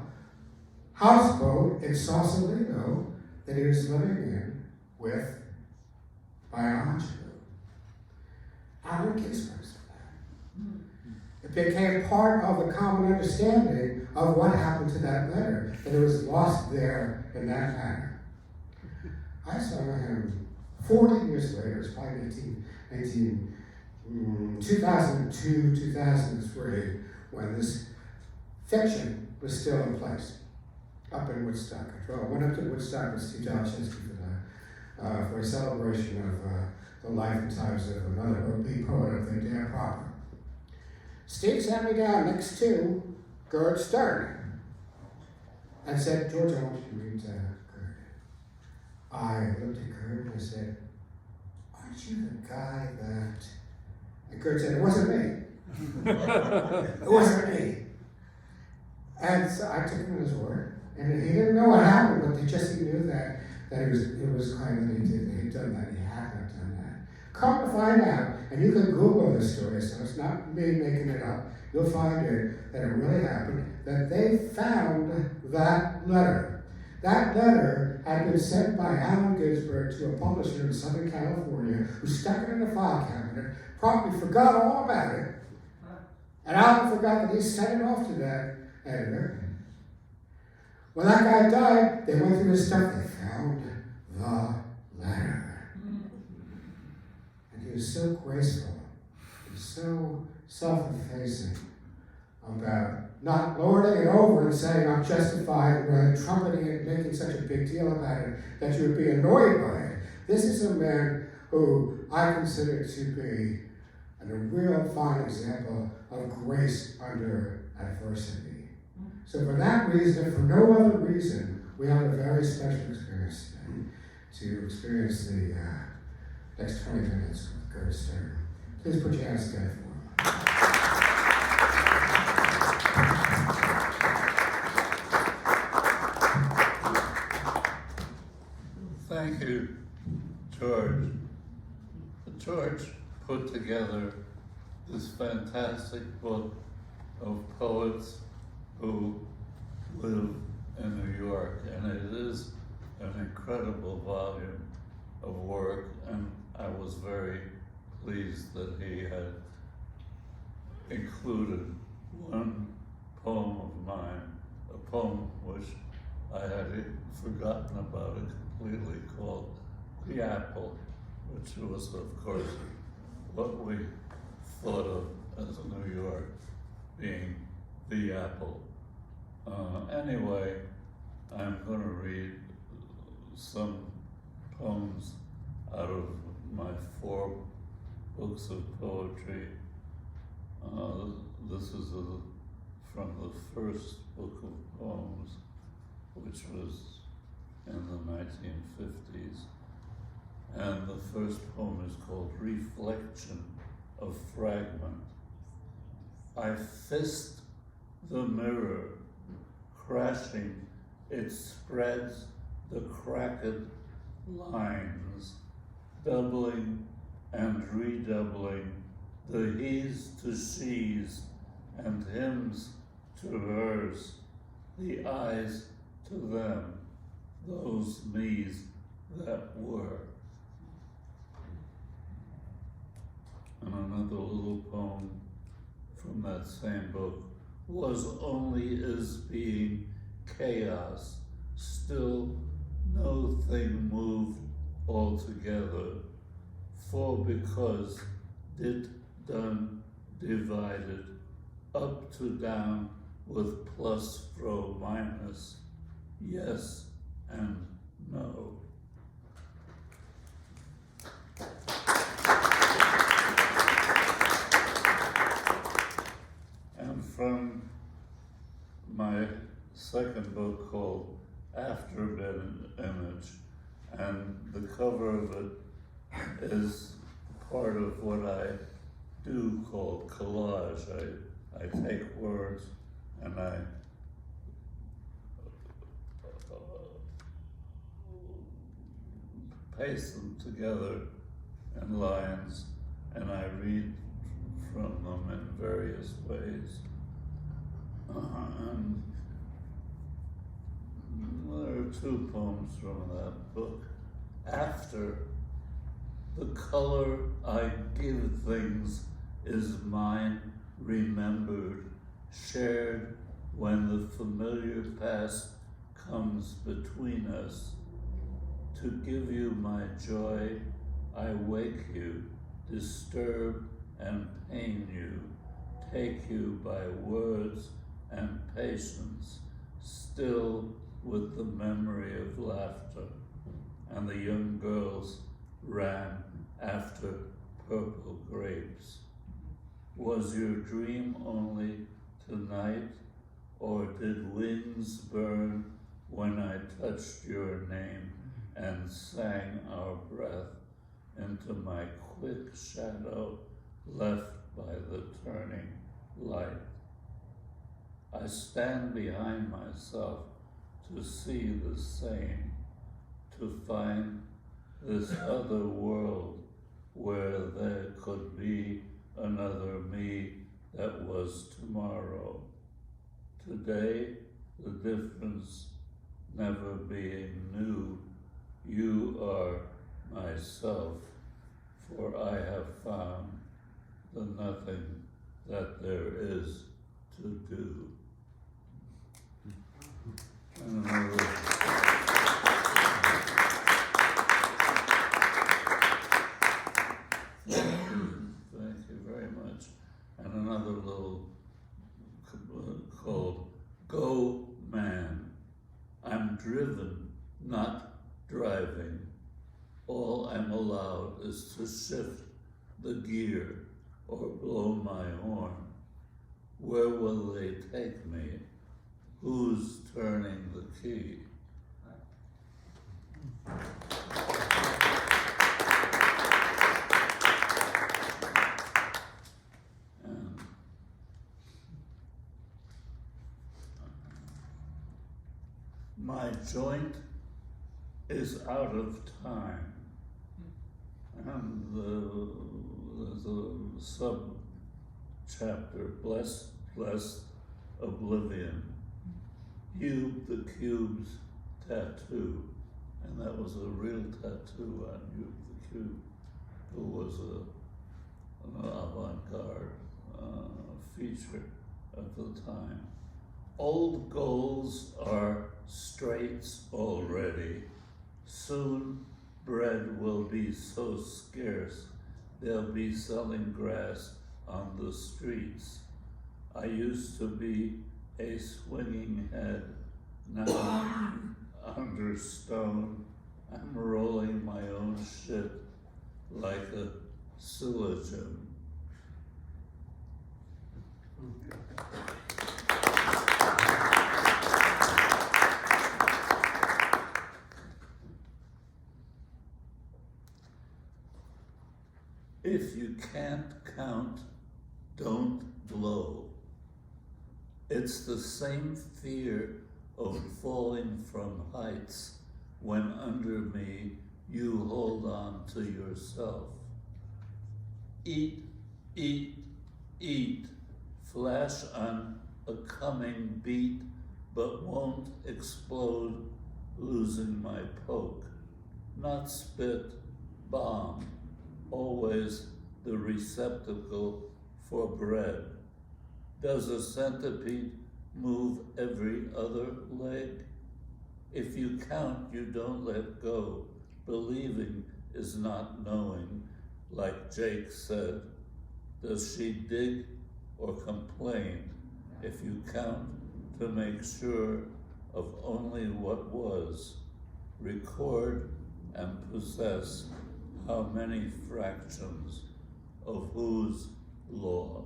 [SPEAKER 1] houseboat in Sausalito that he was living in with biological. Allen Ginsberg said that. It became part of the common understanding of what happened to that letter, that it was lost there in that manner. I saw him 40 years later, it was probably 2002, 2003, when this fiction was still in place, up in Woodstock. I went up to Woodstock with Steve Dalczynski for a celebration of the life and times of another big poet of the damn proper. Steve sat me down next to Gerd and said, George, I want you to read Gerd. I looked at Gerd and I said, aren't you the guy that... And Gerd said, it wasn't me. It wasn't me. And so I took him at his word. And he didn't know what happened, but he knew that it was kind that he'd done that. He hadn't done that. Come to find out, and you can Google this story, so it's not me making it up. You'll find it, that it really happened, that they found that letter. That letter had been sent by Allen Ginsberg to a publisher in Southern California who stuck it in a file cabinet, probably forgot all about it, And Alan forgot that he sent it off to that editor. When that guy died, they went through his stuff, they found the letter. And he was so graceful, he was so self-effacing about not lording it over and saying I'm justified, trumpeting it, making such a big deal about it that you would be annoyed by it. This is a man who I consider to be a real fine example of grace under adversity. So for that reason, if for no other reason, we have a very special experience today to experience the next 20 minutes with Gerd. Please put your hands together for him.
[SPEAKER 4] Thank you, George. George put together this fantastic book of poets who live in New York, and it is an incredible volume of work, and I was very pleased that he had included one poem of mine, a poem which I had forgotten about it completely, called The Apple, which was, of course, what we thought of as New York being the apple. Anyway, I'm going to read some poems out of my 4 books of poetry. This is from the first book of poems, which was in the 1950s. And the first poem is called Reflection of Fragment. I fist the mirror, crashing, it spreads the cracked lines, doubling and redoubling the he's to she's and him's to hers, the I's to them, those me's that were. And another little poem from that same book, was only as being chaos, still no thing moved altogether, for because did done divided, up to down with plus fro minus, yes and no. And from my second book called After Image, and the cover of it is part of what I do called collage. I take words and I paste them together in lines, and I read from them in various ways. And there are 2 poems from that book. After, the color I give things is mine, remembered, shared when the familiar past comes between us. To give you my joy, I wake you, disturb and pain you, take you by words and patience, still with the memory of laughter. And the young girls ran after purple grapes. Was your dream only tonight, or did wings burn when I touched your name and sang our breath into my quick shadow left by the turning light? I stand behind myself to see the same, to find this other world where there could be another me that was tomorrow. Today, the difference never being new, you are myself, for I have found the nothing that there is to do. And another, thank you very much. And another little called Go Man. I'm driven, not driving. All I'm allowed is to shift the gear or blow my horn. Where will they take me? Who's turning the key? And my joint is out of time. And there's a sub-chapter, Blessed Oblivion. Hube the Cube's tattoo. And that was a real tattoo on Hube the Cube, who was an avant-garde feature of the time. Old goals are straits already. Soon bread will be so scarce, they'll be selling grass on the streets. I used to be a swinging head, now under stone. I'm rolling my own shit like a syllogism. If you can't count, don't blow. It's the same fear of falling from heights when under me you hold on to yourself. Eat, eat, eat, flash on a coming beat, but won't explode, losing my poke. Not spit, bomb, always the receptacle for bread. Does a centipede move every other leg? If you count, you don't let go. Believing is not knowing, like Jake said. Does she dig or complain? If you count to make sure of only what was, record and possess how many fractions of whose law?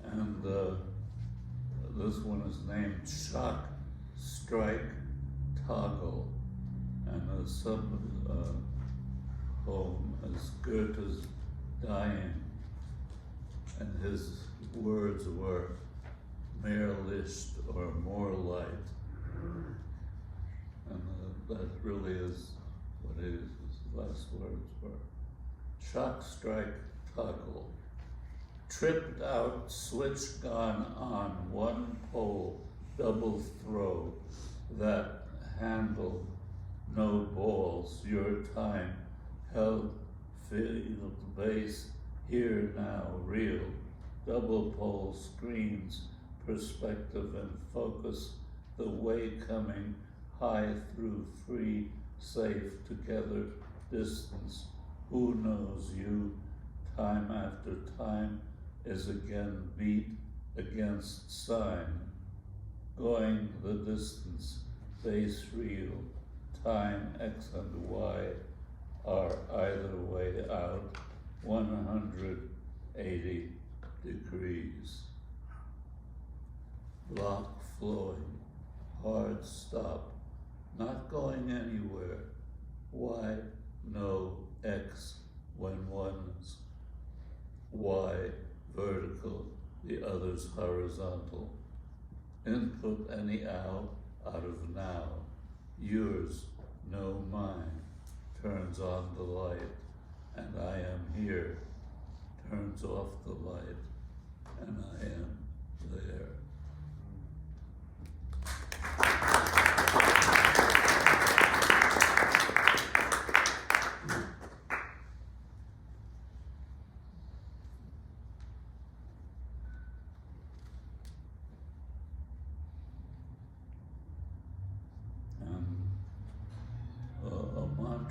[SPEAKER 4] And this one is named Shock, Strike, Toggle. And the poem is Goethe's Dying. And his words were, mehr Licht or more light. And that really is what his last words were. Shock, strike, toggle. Tripped out, switch gone on, one pole, double throw. That handle, no balls, your time held, field base, here now, real. Double pole screens, perspective and focus, the way coming high through free, safe, together, distance. Who knows you? Time after time is again beat against sign. Going the distance, base real, time X and Y are either way out, 180 degrees. Block flowing, hard stop, not going anywhere. Why no X when one's Y vertical, the other's horizontal. Input any out of now. Yours, no mine. Turns on the light, and I am here. Turns off the light, and I am there.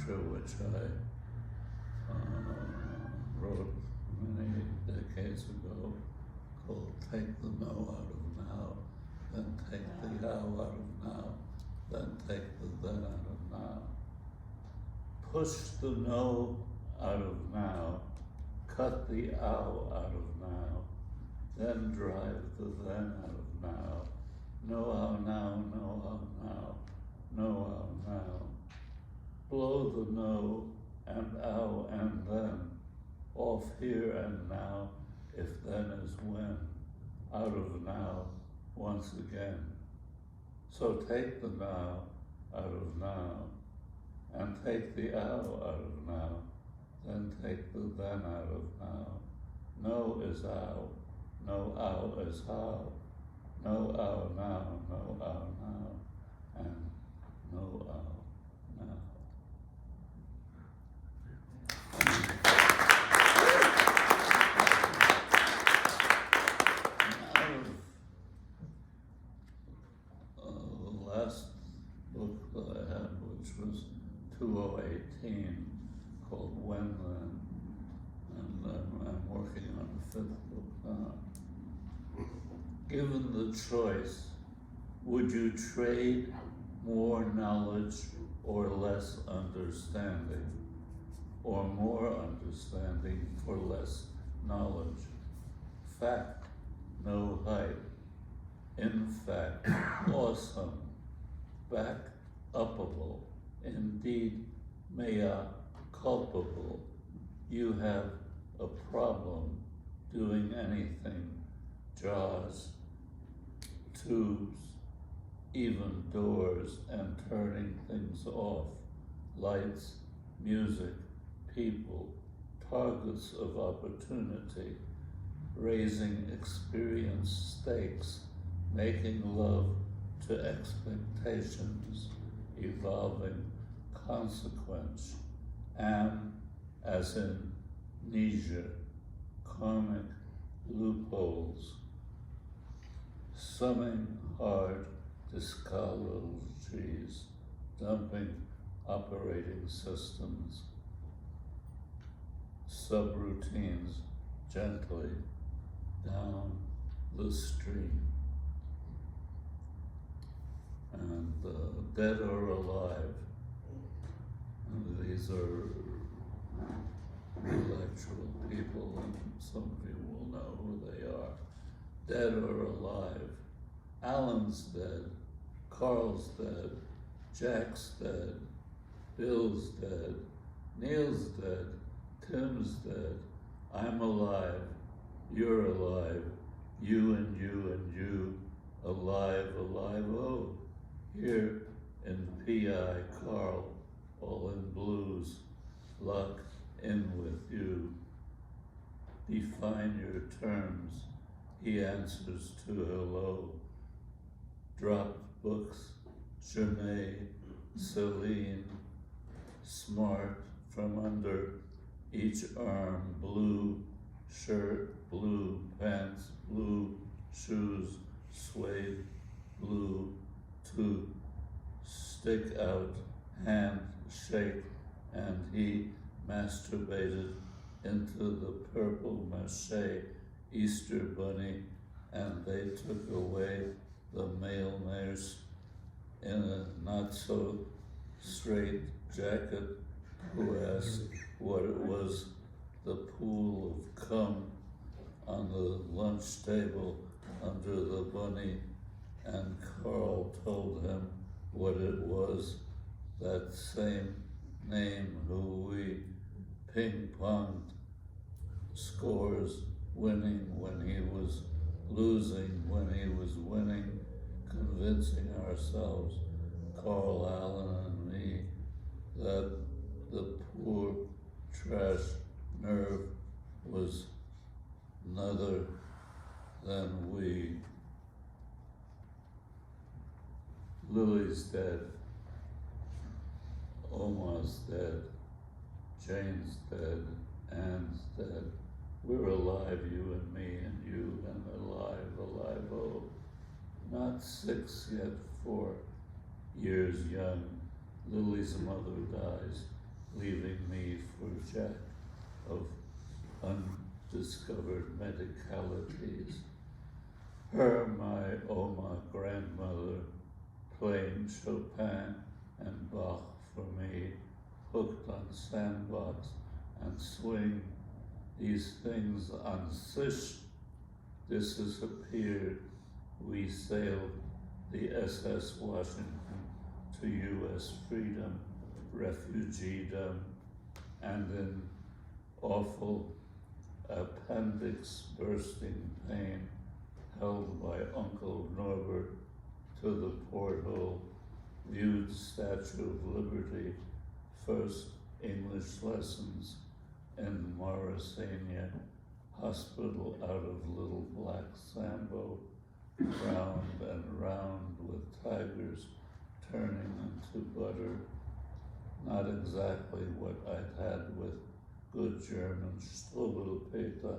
[SPEAKER 4] mantra which I wrote many decades ago, called take the no out of now, then take the how out of now, then take the then out of now. Push the no out of now, cut the ow out of now, then drive the then out of now. No how now, no how now, no how now. Blow the no and ow and then, off here and now, if then is when, out of now once again. So take the now out of now, and take the ow out of now, then take the then out of now. No is ow, no ow is how, no ow now, no ow now, and no ow now. The last book that I had, which was 2018, called When Then, and I'm working on the 5th book now. Given the choice, would you trade more knowledge or less understanding, or more understanding for less knowledge? Fact, no hype. In fact, awesome. Back upable. Indeed, mea culpable. You have a problem doing anything. Jaws, tubes, even doors, and turning things off. Lights, music, people, targets of opportunity, raising experience stakes, making love to expectations, evolving consequence, am, as in amnesia, karmic loopholes, summing hard discologies, dumping operating systems, subroutines gently down the stream. And dead or alive, and these are intellectual people, and some of you will know who they are. Dead or alive. Alan's dead, Carl's dead, Jack's dead, Bill's dead, Neil's dead, Tim's dead, I'm alive, you're alive, you and you and you, alive, alive, oh. Here in P.I. Carl, all in blues, luck in with you. Define your terms, he answers to hello. Dropped books, Janae, Celine, smart from under each arm, blue shirt, blue pants, blue shoes, suede, blue to stick out, hand shake, and he masturbated into the purple mache Easter bunny, and they took away the male nurse in a not so straight jacket who asked what it was, the pool of cum on the lunch table under the bunny, and Carl told him what it was, that same name who we ping-ponged scores, winning when he was losing, when he was winning, convincing ourselves, Carl, Allen, and me, that the poor trash nerve was nother than we. Lily's dead, Oma's dead, Jane's dead, Anne's dead. We're alive, you and me and you, and alive, alive, oh. Not 6 yet, 4 years young. Lily's mother dies. leaving me for Jack of undiscovered medicalities. Her, my grandmother, playing Chopin and Bach for me, hooked on sandbox and swing. These things on Sish disappeared. We sailed the SS Washington to U.S. freedom, refugeedom, and in awful appendix bursting pain, held by Uncle Norbert to the porthole, viewed Statue of Liberty, first English lessons in Mauritania, hospital out of Little Black Sambo, round and round with tigers turning into butter. Not exactly what I'd had with good German Strobelpeter,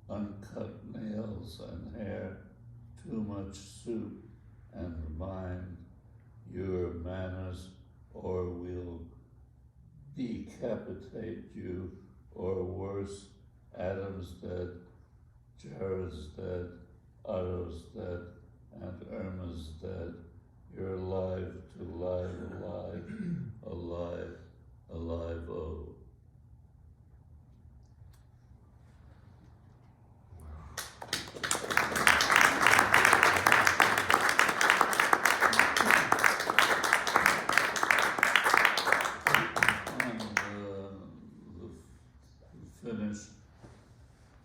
[SPEAKER 4] uncut nails and hair, too much soup and mind, your manners, or we'll decapitate you, or worse, Adam's dead, Jared's dead, Otto's dead, and Irma's dead. You're alive to live, alive, alive, alive, oh.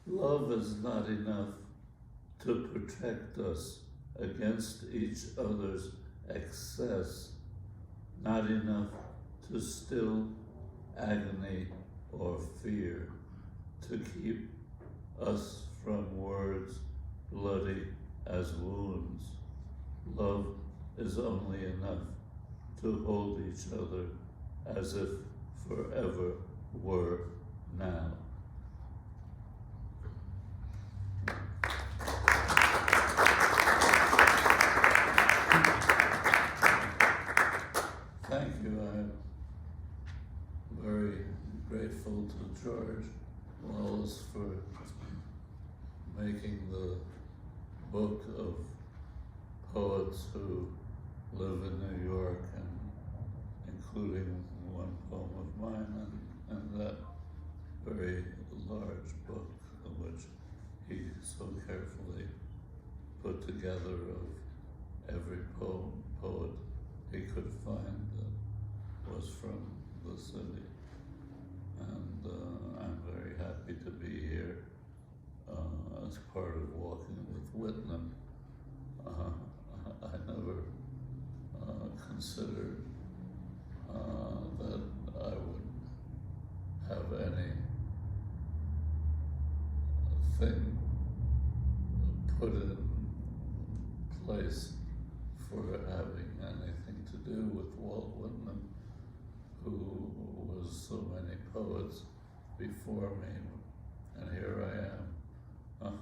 [SPEAKER 4] Love is not enough to protect us against each other's excess, not enough to still agony or fear, to keep us from words bloody as wounds. Love is only enough to hold each other as if forever were now. Thank you. I'm very grateful to George Wallace for making the book of poets who live in New York, and including one poem of mine, and that very large book which he so carefully put together of every poet he could find that was from the city. And I'm very happy to be here as part of Walking with Whitman. I never considered that I would have anything put in place for having anything to do with Walt Whitman, who was so many poets before me, and here I am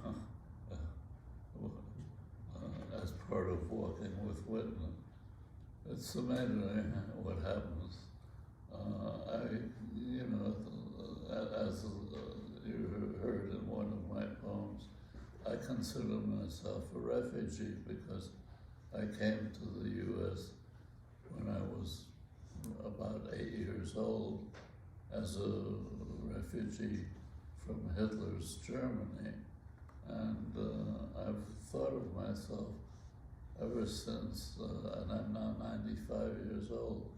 [SPEAKER 4] as part of Walking with Whitman. It's amazing what happens. As you heard in one of my poems, I consider myself a refugee because I came to the U.S. when I was about 8 years old as a refugee from Hitler's Germany. And I've thought of myself ever since, and I'm now 95 years old,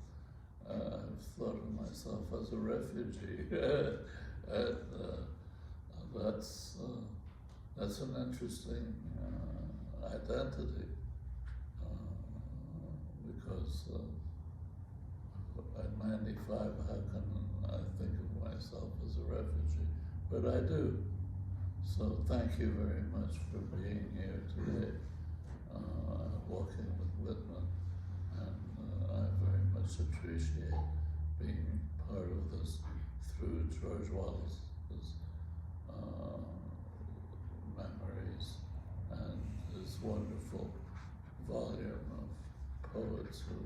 [SPEAKER 4] I've thought of myself as a refugee. And that's an interesting identity, because at 95, how can I think of myself as a refugee? But I do. So thank you very much for being here today, Walking with Whitman, and I very much appreciate being part of this through George Wallace's memories and his wonderful volume of poets who